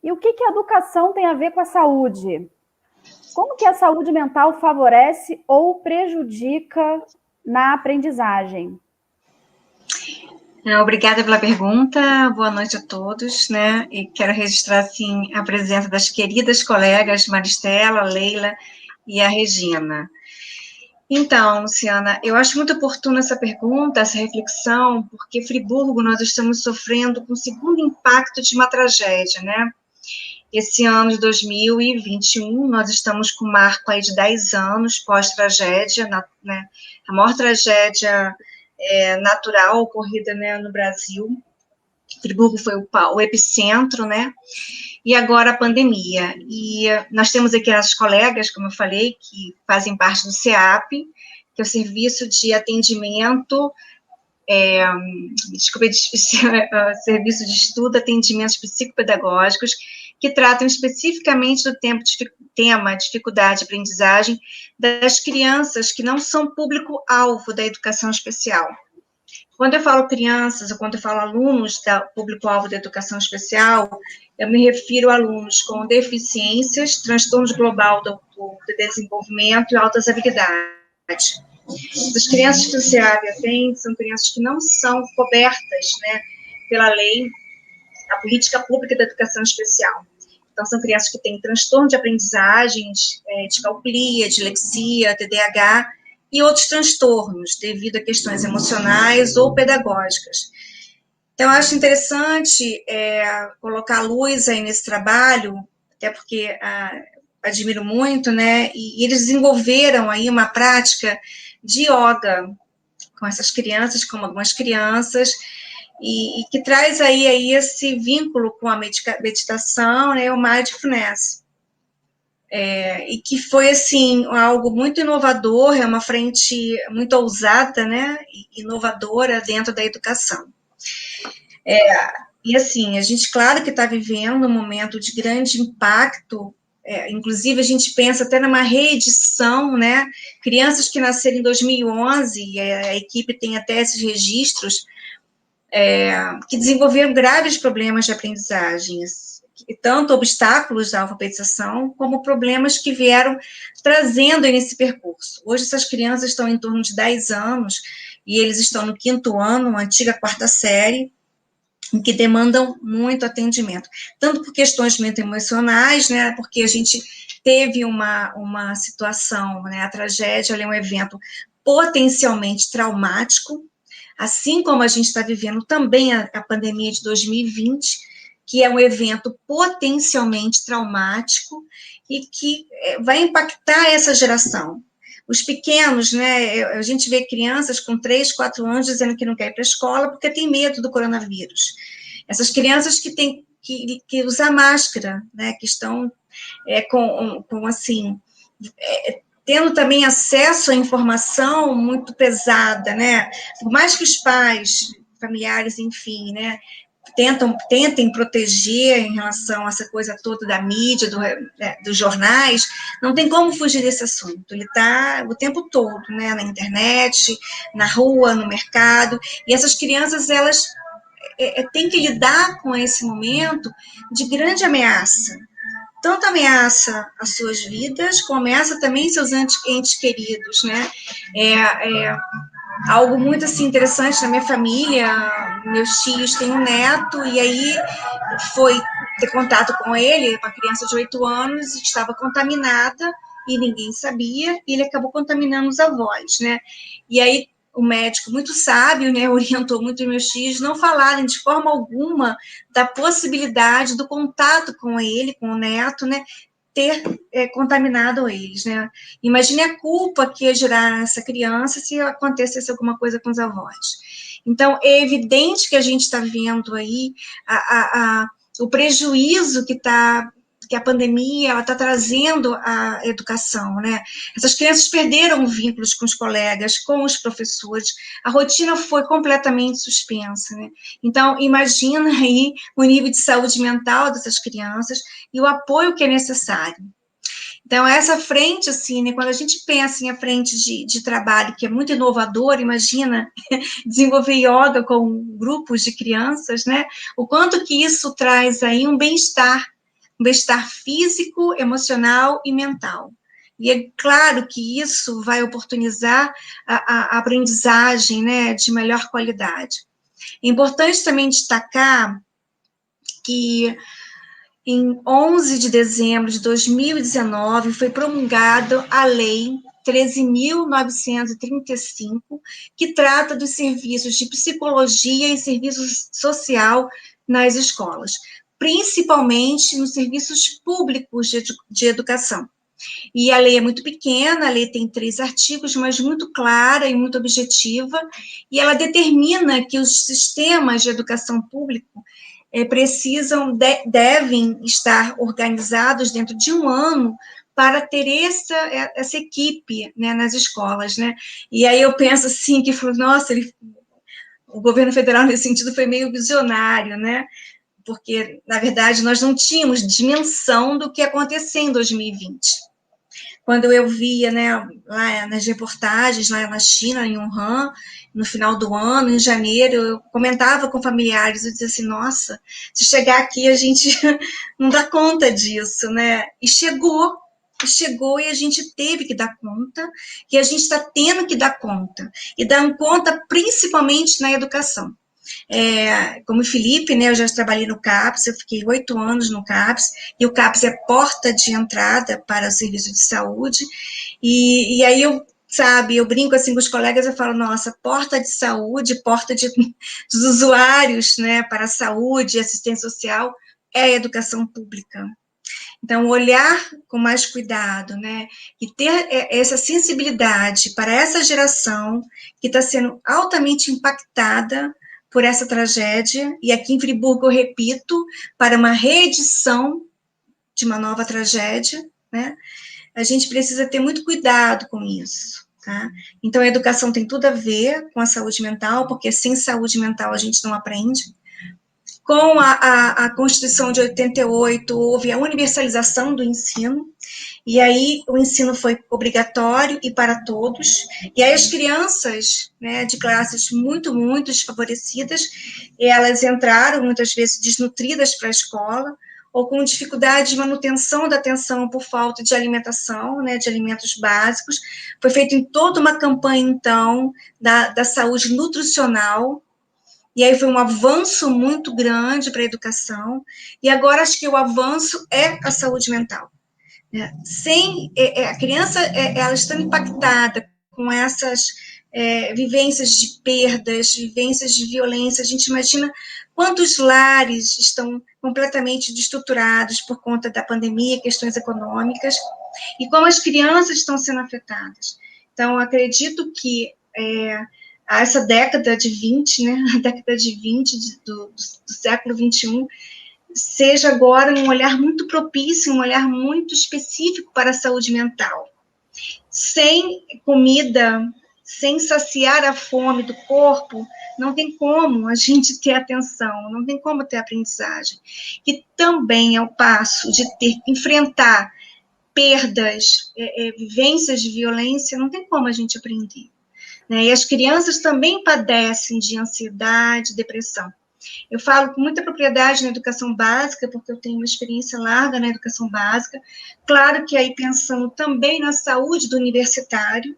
e o que a educação tem a ver com a saúde? Como que a saúde mental favorece ou prejudica na aprendizagem? Obrigada pela pergunta, boa noite a todos, né? E quero registrar, assim, a presença das queridas colegas Maristela, Leila e a Regina. Então, Luciana, eu acho muito oportuna essa pergunta, essa reflexão, porque Friburgo nós estamos sofrendo com o segundo impacto de uma tragédia, né? Esse ano de 2021, nós estamos com um marco aí de 10 anos pós-tragédia, né? A maior tragédia natural ocorrida, né, no Brasil. Friburgo foi o epicentro, né? E agora a pandemia. E nós temos aqui as colegas, como eu falei, que fazem parte do CEAP, que é o Serviço de Atendimento, Serviço de Estudo, Atendimentos Psicopedagógicos, que tratam especificamente do tema dificuldade de aprendizagem das crianças que não são público-alvo da educação especial. Quando eu falo crianças, ou quando eu falo alunos da público-alvo da educação especial, eu me refiro a alunos com deficiências, transtorno global do desenvolvimento e altas habilidades. As crianças que o CEAB atende são crianças que não são cobertas, né, pela lei, a política pública da educação especial. Então, são crianças que têm transtorno de aprendizagem, descalculia, dislexia, TDAH e outros transtornos devido a questões emocionais ou pedagógicas. Então, eu acho interessante colocar a luz aí nesse trabalho, até porque admiro muito, né? E eles desenvolveram aí uma prática de yoga com essas crianças, com algumas crianças, e que traz aí esse vínculo com a meditação, né, o mindfulness. E que foi, assim, algo muito inovador, é uma frente muito ousada, né, inovadora dentro da educação. E, assim, a gente, claro que está vivendo um momento de grande impacto, inclusive a gente pensa até numa reedição, né, crianças que nasceram em 2011, e a equipe tem até esses registros, que desenvolveram graves problemas de aprendizagem, tanto obstáculos da alfabetização, como problemas que vieram trazendo nesse percurso. Hoje, essas crianças estão em torno de 10 anos, e eles estão no 5º ano, uma antiga 4ª série, em que demandam muito atendimento, tanto por questões emocionais, né, porque a gente teve uma situação, né, a tragédia é um evento potencialmente traumático, assim como a gente está vivendo também a pandemia de 2020, que é um evento potencialmente traumático e que vai impactar essa geração. Os pequenos, né, a gente vê crianças com 3, 4 anos dizendo que não quer ir para a escola porque tem medo do coronavírus. Essas crianças que têm que usar máscara, né, que estão tendo também acesso à informação muito pesada, né, por mais que os pais, familiares, enfim, né, tentem proteger em relação a essa coisa toda da mídia, dos jornais, não tem como fugir desse assunto. Ele está o tempo todo, né, na internet, na rua, no mercado, e essas crianças, elas têm que lidar com esse momento de grande ameaça. Tanto ameaça as suas vidas, como ameaça também seus entes queridos, né? Algo muito, assim, interessante na minha família, meus tios têm um neto, e aí foi ter contato com ele, uma criança de 8 anos, que estava contaminada, e ninguém sabia, e ele acabou contaminando os avós, né? E aí o médico muito sábio, né, orientou muito os meus filhos não falarem de forma alguma da possibilidade do contato com ele, com o neto, né, ter contaminado eles, né? Imagine a culpa que ia gerar essa criança se acontecesse alguma coisa com os avós. Então, é evidente que a gente está vendo aí o prejuízo que a pandemia está trazendo à educação, né? Essas crianças perderam vínculos com os colegas, com os professores, a rotina foi completamente suspensa, né? Então, imagina aí o nível de saúde mental dessas crianças e o apoio que é necessário. Então, essa frente, assim, né, quando a gente pensa em a frente de trabalho, que é muito inovador, imagina desenvolver yoga com grupos de crianças, né? O quanto que isso traz aí um bem-estar físico, emocional e mental. E é claro que isso vai oportunizar a aprendizagem, né, de melhor qualidade. É importante também destacar que em 11 de dezembro de 2019 foi promulgada a Lei 13.935, que trata dos serviços de psicologia e serviço social nas escolas, principalmente nos serviços públicos de educação. E a lei é muito pequena, a lei tem 3 artigos, mas muito clara e muito objetiva, e ela determina que os sistemas de educação público devem estar organizados dentro de um ano para ter essa equipe, né, nas escolas, né? E aí eu penso assim, que nossa, o governo federal nesse sentido foi meio visionário, né? Porque, na verdade, nós não tínhamos dimensão do que ia acontecer em 2020. Quando eu via, né, lá nas reportagens, lá na China, em Wuhan, no final do ano, em janeiro, eu comentava com familiares, eu dizia assim, nossa, se chegar aqui a gente não dá conta disso, né? E chegou e a gente teve que dar conta, e a gente está tendo que dar conta, e dar conta principalmente na educação. Como o Felipe, né, eu já trabalhei no CAPS, eu fiquei 8 anos no CAPS, e o CAPS é porta de entrada para o serviço de saúde, e aí eu brinco assim com os colegas, eu falo, nossa, porta de saúde, porta dos usuários, né, para a saúde e assistência social, é a educação pública. Então, olhar com mais cuidado, né, e ter essa sensibilidade para essa geração que está sendo altamente impactada por essa tragédia, e aqui em Friburgo, eu repito, para uma reedição de uma nova tragédia, né, a gente precisa ter muito cuidado com isso, tá? Então, a educação tem tudo a ver com a saúde mental, porque sem saúde mental a gente não aprende. Com a Constituição de 88, houve a universalização do ensino, e aí o ensino foi obrigatório e para todos, e aí as crianças, né, de classes muito, muito desfavorecidas, elas entraram muitas vezes desnutridas para a escola, ou com dificuldade de manutenção da atenção por falta de alimentação, né, de alimentos básicos. Foi feita em toda uma campanha, então, da saúde nutricional, e aí foi um avanço muito grande para a educação, e agora acho que o avanço é a saúde mental. A criança, ela está impactada com essas vivências de perdas, vivências de violência, a gente imagina quantos lares estão completamente destruturados por conta da pandemia, questões econômicas, e como as crianças estão sendo afetadas. Então, acredito que essa década de 20, né, a década de 20 do século 21, seja agora um olhar muito propício, um olhar muito específico para a saúde mental. Sem comida, sem saciar a fome do corpo, não tem como a gente ter atenção, não tem como ter aprendizagem. E também é o passo de ter que enfrentar perdas, vivências de violência, não tem como a gente aprender. Né? E as crianças também padecem de ansiedade, depressão. Eu falo com muita propriedade na educação básica, porque eu tenho uma experiência larga na educação básica. Claro que aí pensando também na saúde do universitário,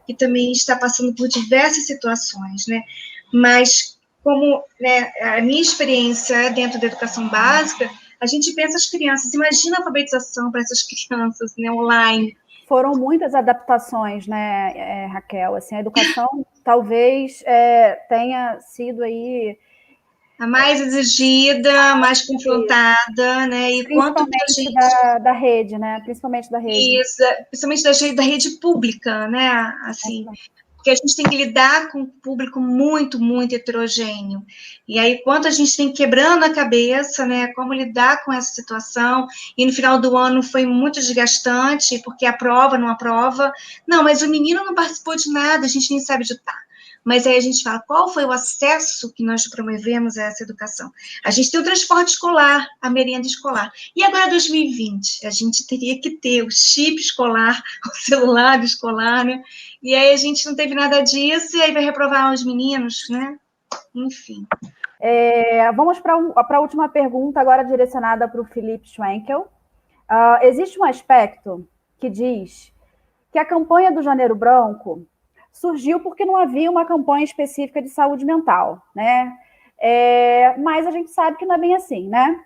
que também está passando por diversas situações, né? Mas como, né, a minha experiência dentro da educação básica, a gente pensa as crianças, imagina a alfabetização para essas crianças, né, online. foram muitas adaptações, né, Raquel? Assim, a educação talvez tenha sido aí a mais exigida, mais confrontada, né? E quanto que a gente... da rede, né? Principalmente da rede. Isso, principalmente da rede pública, né? Assim, porque a gente tem que lidar com um público muito, muito heterogêneo. E aí, quanto a gente tem quebrando a cabeça, né? Como lidar com essa situação. E no final do ano foi muito desgastante, porque aprova, não aprova. Não, mas o menino não participou de nada, a gente nem sabe de tá. Mas aí a gente fala, qual foi o acesso que nós promovemos a essa educação? A gente tem o transporte escolar, a merenda escolar. E agora 2020, a gente teria que ter o chip escolar, o celular escolar, né? E aí a gente não teve nada disso, e aí vai reprovar os meninos, né? Enfim. Vamos para a última pergunta, agora direcionada para o Felipe Schwenkel. Existe um aspecto que diz que a campanha do Janeiro Branco surgiu porque não havia uma campanha específica de saúde mental, né? Mas a gente sabe que não é bem assim, né?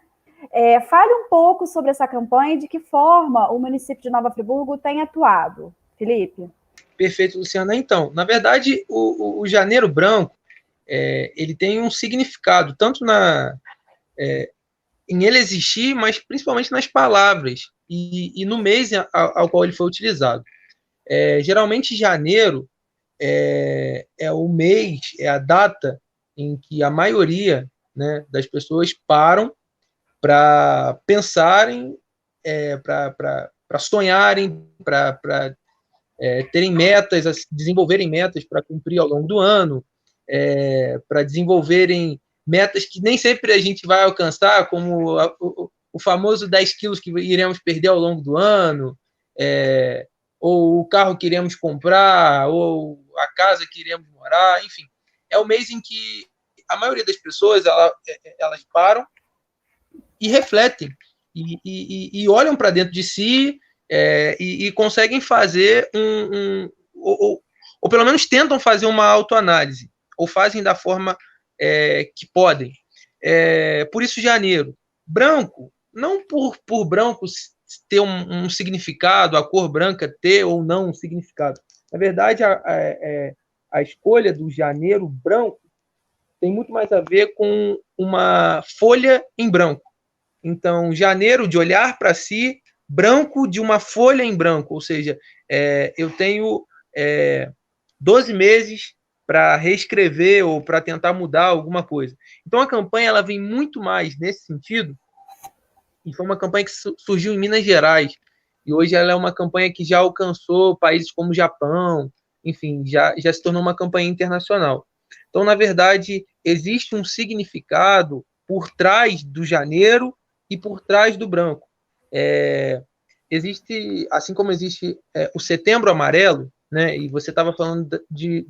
Fale um pouco sobre essa campanha e de que forma o município de Nova Friburgo tem atuado. Felipe? Perfeito, Luciana. Então, na verdade, o Janeiro Branco, ele tem um significado, tanto em ele existir, mas principalmente nas palavras e no mês ao qual ele foi utilizado. Geralmente, janeiro é o mês, é a data em que a maioria, né, das pessoas param para pensarem, para sonharem, para terem metas, desenvolverem metas para cumprir ao longo do ano, para desenvolverem metas que nem sempre a gente vai alcançar, como o famoso 10 quilos que iremos perder ao longo do ano, ou o carro que iremos comprar, ou a casa que iremos morar, enfim. É o mês em que a maioria das pessoas elas param e refletem, e olham para dentro de si, e conseguem fazer ou pelo menos tentam fazer uma autoanálise, ou fazem da forma que podem. Por isso, janeiro. Branco, não por branco ter um significado, a cor branca ter ou não um significado. Na verdade, a escolha do janeiro branco tem muito mais a ver com uma folha em branco. Então, janeiro de olhar para si, branco de uma folha em branco, ou seja, eu tenho 12 meses para reescrever ou para tentar mudar alguma coisa. Então, a campanha ela vem muito mais nesse sentido, e foi uma campanha que surgiu em Minas Gerais, e hoje ela é uma campanha que já alcançou países como o Japão, enfim, já se tornou uma campanha internacional. Então, na verdade, existe um significado por trás do janeiro e por trás do branco. Existe, assim como existe o Setembro Amarelo, né, e você estava falando de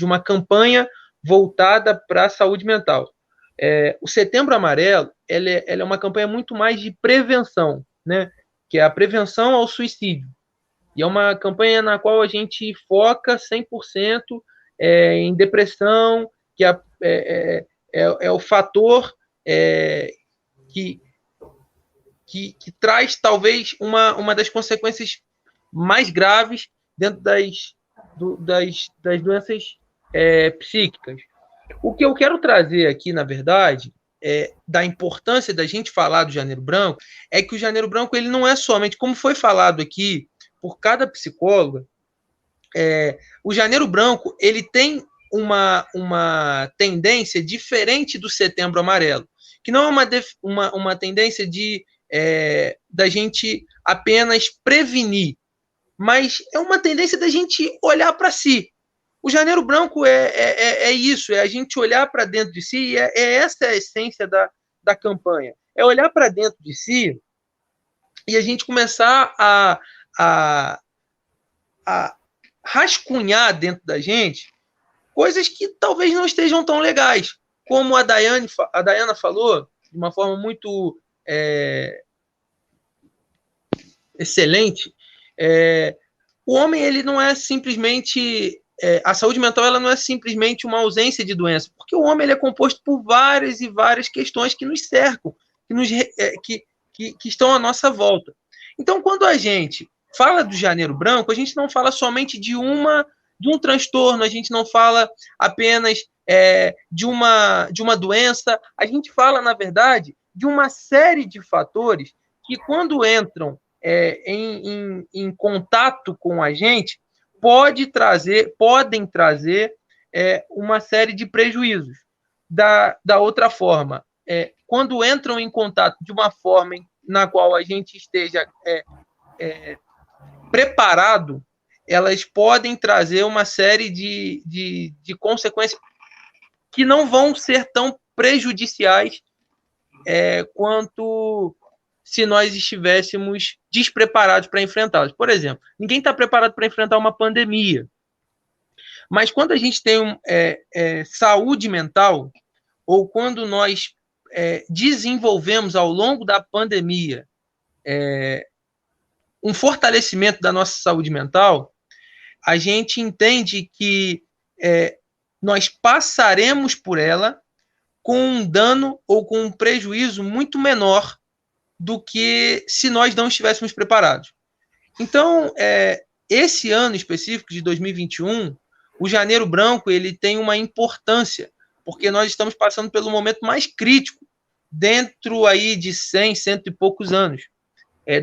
uma campanha voltada para a saúde mental. O Setembro Amarelo ela é uma campanha muito mais de prevenção, né, que é a prevenção ao suicídio. E é uma campanha na qual a gente foca 100% em depressão, que é o fator que traz talvez uma das consequências mais graves dentro das doenças psíquicas. O que eu quero trazer aqui, na verdade, da importância da gente falar do Janeiro Branco, é que o Janeiro Branco ele não é somente, como foi falado aqui por cada psicóloga, o Janeiro Branco ele tem uma tendência diferente do Setembro Amarelo, que não é uma tendência da gente apenas prevenir, mas é uma tendência da gente olhar para si. O Janeiro Branco é isso, é a gente olhar para dentro de si, e essa a essência da campanha. É olhar para dentro de si e a gente começar a rascunhar dentro da gente coisas que talvez não estejam tão legais. Como a Dayana falou, de uma forma muito excelente, o homem ele não é simplesmente... a saúde mental ela não é simplesmente uma ausência de doença, porque o homem ele é composto por várias e várias questões que nos cercam, que estão à nossa volta. Então, quando a gente fala do Janeiro Branco, a gente não fala somente de um transtorno, a gente não fala apenas de uma doença, a gente fala, na verdade, de uma série de fatores que, quando entram em contato com a gente, podem trazer uma série de prejuízos. Da outra forma, quando entram em contato de uma forma na qual a gente esteja preparado, elas podem trazer uma série de consequências que não vão ser tão prejudiciais quanto se nós estivéssemos despreparados para enfrentá-las. Por exemplo, ninguém está preparado para enfrentar uma pandemia. Mas quando a gente tem saúde mental, ou quando nós desenvolvemos ao longo da pandemia um fortalecimento da nossa saúde mental, a gente entende que nós passaremos por ela com um dano ou com um prejuízo muito menor do que se nós não estivéssemos preparados. Então, esse ano específico de 2021, o Janeiro Branco, ele tem uma importância, porque nós estamos passando pelo momento mais crítico dentro aí de 100 e poucos anos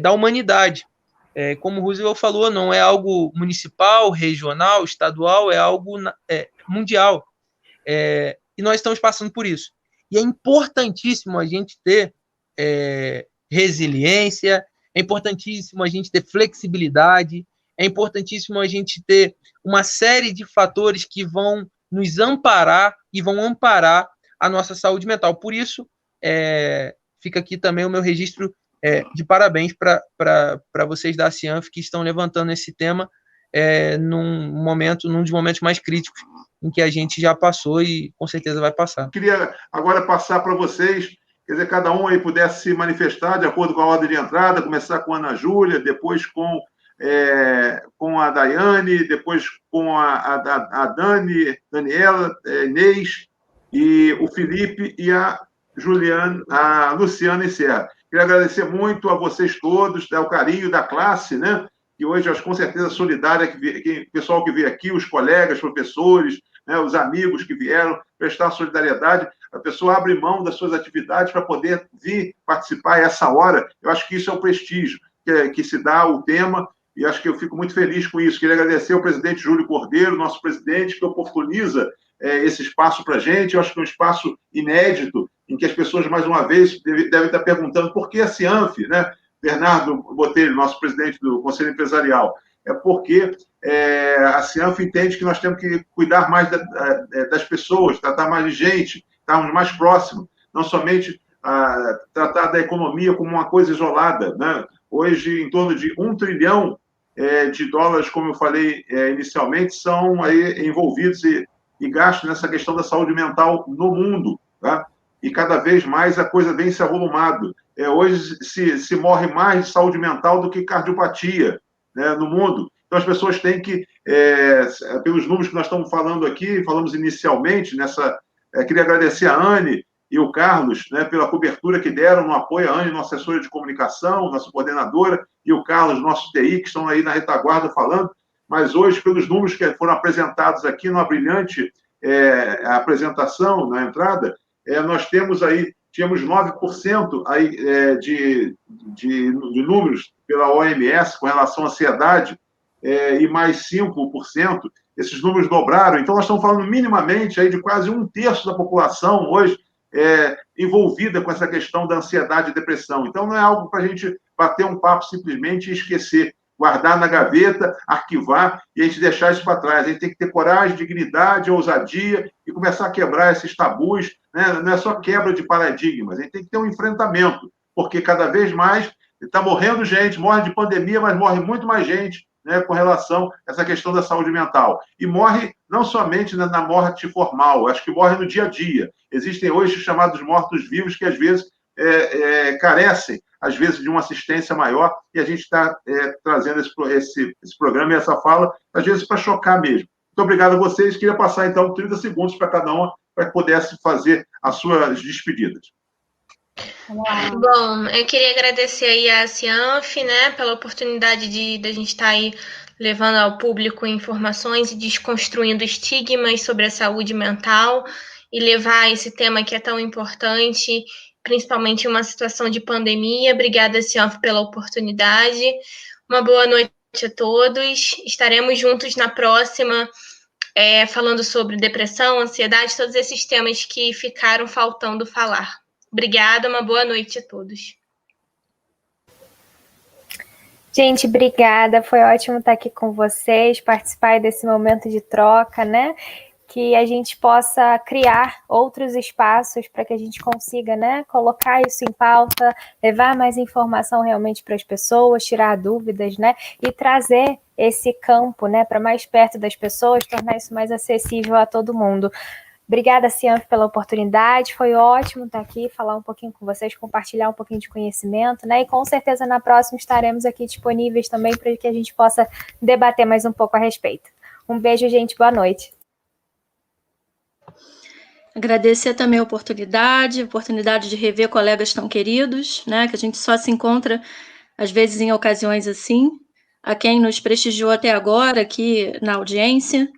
da humanidade. Como o Roosevelt falou, não é algo municipal, regional, estadual, é algo mundial. E nós estamos passando por isso. E é importantíssimo a gente ter resiliência, é importantíssimo a gente ter flexibilidade, é importantíssimo a gente ter uma série de fatores que vão nos amparar e vão amparar a nossa saúde mental. Por isso, fica aqui também o meu registro de parabéns para vocês da Cianf que estão levantando esse tema num dos momentos mais críticos em que a gente já passou e com certeza vai passar. Queria agora passar para vocês, quer dizer, cada um aí pudesse se manifestar de acordo com a ordem de entrada, começar com a Ana Júlia, depois com a Daiane, depois com a Daniela, Inês, e o Felipe e a Luciana Serra. Queria agradecer muito a vocês todos, o carinho da classe, né? Que hoje, acho com certeza, solidária, o pessoal que veio aqui, os colegas, professores, né, os amigos que vieram prestar solidariedade. A pessoa abre mão das suas atividades para poder vir participar a essa hora. Eu acho que isso é o prestígio que se dá ao tema, e acho que eu fico muito feliz com isso. Queria agradecer ao presidente Júlio Cordeiro, nosso presidente, que oportuniza esse espaço para a gente. Eu acho que é um espaço inédito, em que as pessoas, mais uma vez, devem estar perguntando por que a Cianf, né? Bernardo Botelho, nosso presidente do Conselho Empresarial, porque a Cianf entende que nós temos que cuidar mais das pessoas, tratar mais de gente, estarmos mais próximos, não somente tratar da economia como uma coisa isolada, né? Hoje, em torno de 1 trilhão de dólares, como eu falei inicialmente, são aí envolvidos e gastos nessa questão da saúde mental no mundo, tá? E cada vez mais a coisa vem se avolumando. Hoje se morre mais de saúde mental do que cardiopatia, né, no mundo. Então, as pessoas têm que, pelos números que nós estamos falando aqui, falamos inicialmente, queria agradecer a Anne e o Carlos, né, pela cobertura que deram no apoio. A Anne, nossa assessora de comunicação, nossa coordenadora, e o Carlos, nosso TI, que estão aí na retaguarda falando. Mas hoje, pelos números que foram apresentados aqui numa brilhante apresentação, na entrada, nós tínhamos 9% aí, de números pela OMS com relação à ansiedade, e mais 5%. Esses números dobraram. Então, nós estamos falando minimamente aí de quase 1/3 da população hoje envolvida com essa questão da ansiedade e depressão. Então, não é algo para a gente bater um papo simplesmente e esquecer, guardar na gaveta, arquivar e a gente deixar isso para trás. A gente tem que ter coragem, dignidade, ousadia e começar a quebrar esses tabus, né? Não é só quebra de paradigmas, a gente tem que ter um enfrentamento, porque cada vez mais está morrendo gente, morre de pandemia, mas morre muito mais gente, né, com relação a essa questão da saúde mental. E morre não somente na morte formal, acho que morre no dia a dia. Existem hoje os chamados mortos-vivos que, às vezes, carecem, às vezes, de uma assistência maior, e a gente está trazendo esse programa e essa fala, às vezes, para chocar mesmo. Muito obrigado a vocês. Queria passar, então, 30 segundos para cada um, para que pudesse fazer as suas despedidas. Vamos lá. Bom, eu queria agradecer aí a Cianf, né, pela oportunidade de a gente estar aí levando ao público informações e desconstruindo estigmas sobre a saúde mental e levar esse tema que é tão importante, principalmente em uma situação de pandemia. Obrigada, Cianf, pela oportunidade. Uma boa noite a todos. Estaremos juntos na próxima, falando sobre depressão, ansiedade, todos esses temas que ficaram faltando falar. Obrigada, uma boa noite a todos. Gente, obrigada. Foi ótimo estar aqui com vocês, participar desse momento de troca, né? Que a gente possa criar outros espaços para que a gente consiga, né, colocar isso em pauta, levar mais informação realmente para as pessoas, tirar dúvidas, né, e trazer esse campo, né, para mais perto das pessoas, tornar isso mais acessível a todo mundo. Obrigada, Cianf, pela oportunidade, foi ótimo estar aqui, falar um pouquinho com vocês, compartilhar um pouquinho de conhecimento, né, e com certeza na próxima estaremos aqui disponíveis também para que a gente possa debater mais um pouco a respeito. Um beijo, gente, boa noite. Agradecer também a oportunidade de rever colegas tão queridos, né, que a gente só se encontra, às vezes, em ocasiões assim, a quem nos prestigiou até agora aqui na audiência,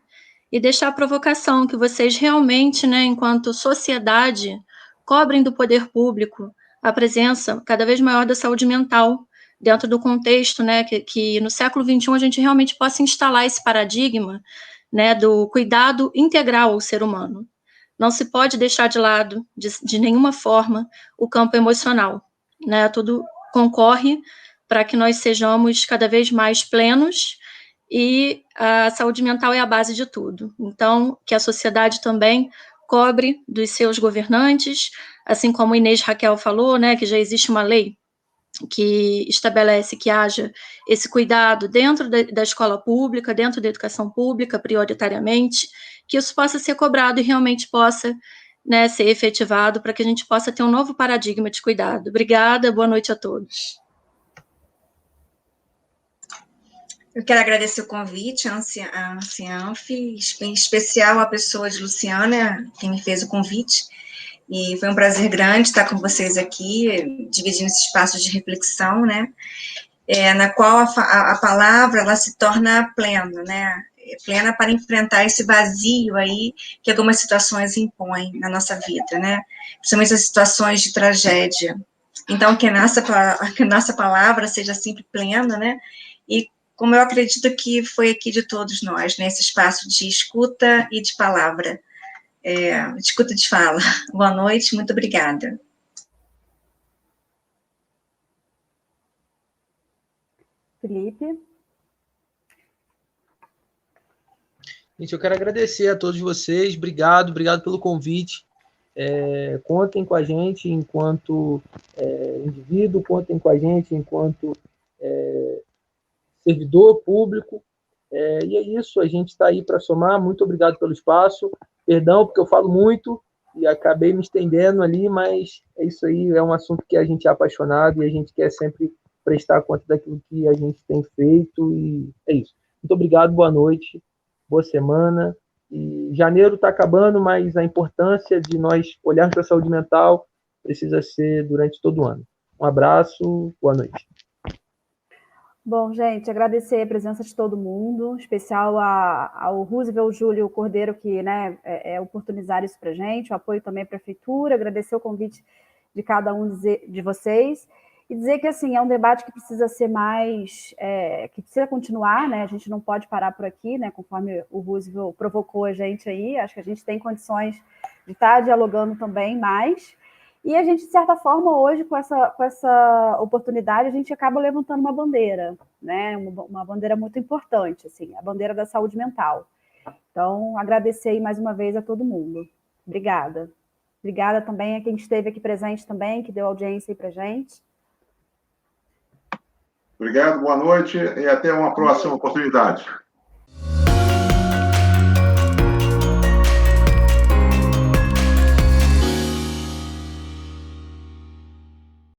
e deixar a provocação que vocês realmente, né, enquanto sociedade, cobrem do poder público a presença cada vez maior da saúde mental, dentro do contexto, né, que no século XXI a gente realmente possa instalar esse paradigma, né, do cuidado integral ao ser humano. Não se pode deixar de lado, de nenhuma forma, o campo emocional, né? Tudo concorre para que nós sejamos cada vez mais plenos, e a saúde mental é a base de tudo. Então, que a sociedade também cobre dos seus governantes, assim como Inês Raquel falou, né, que já existe uma lei que estabelece que haja esse cuidado dentro da escola pública, dentro da educação pública, prioritariamente, que isso possa ser cobrado e realmente possa, né, ser efetivado, para que a gente possa ter um novo paradigma de cuidado. Obrigada, boa noite a todos. Eu quero agradecer o convite, a Cianf, em especial a pessoa de Luciana, que me fez o convite, e foi um prazer grande estar com vocês aqui, dividindo esse espaço de reflexão, né, na qual a palavra, ela se torna plena, né, plena para enfrentar esse vazio aí que algumas situações impõem na nossa vida, né, principalmente as situações de tragédia. Então, que a nossa palavra seja sempre plena, né, e como eu acredito que foi aqui de todos nós, né, esse espaço de escuta e de palavra, de escuta e de fala. Boa noite, muito obrigada. Felipe? Gente, eu quero agradecer a todos vocês, obrigado pelo convite. Contem com a gente enquanto indivíduo, contem com a gente enquanto servidor público, e é isso, a gente está aí para somar. Muito obrigado pelo espaço, perdão porque eu falo muito e acabei me estendendo ali, mas é isso aí, é um assunto que a gente é apaixonado e a gente quer sempre prestar conta daquilo que a gente tem feito, e é isso. Muito obrigado, boa noite, boa semana, e janeiro está acabando, mas a importância de nós olharmos para a saúde mental precisa ser durante todo o ano. Um abraço, boa noite. Bom, gente, agradecer a presença de todo mundo, em especial ao Roosevelt Júlio Cordeiro, que, né, oportunizar isso para a gente, o apoio também à Prefeitura, agradecer o convite de cada um de vocês, e dizer que, assim, é um debate que precisa ser mais, que precisa continuar, né, a gente não pode parar por aqui, né, conforme o Roosevelt provocou a gente aí, acho que a gente tem condições de estar dialogando também mais. E a gente, de certa forma, hoje, com essa oportunidade, a gente acaba levantando uma bandeira, né? Uma bandeira muito importante, assim, a bandeira da saúde mental. Então, agradecer aí mais uma vez a todo mundo. Obrigada. Obrigada também a quem esteve aqui presente também, que deu audiência aí para a gente. Obrigado, boa noite e até uma próxima oportunidade.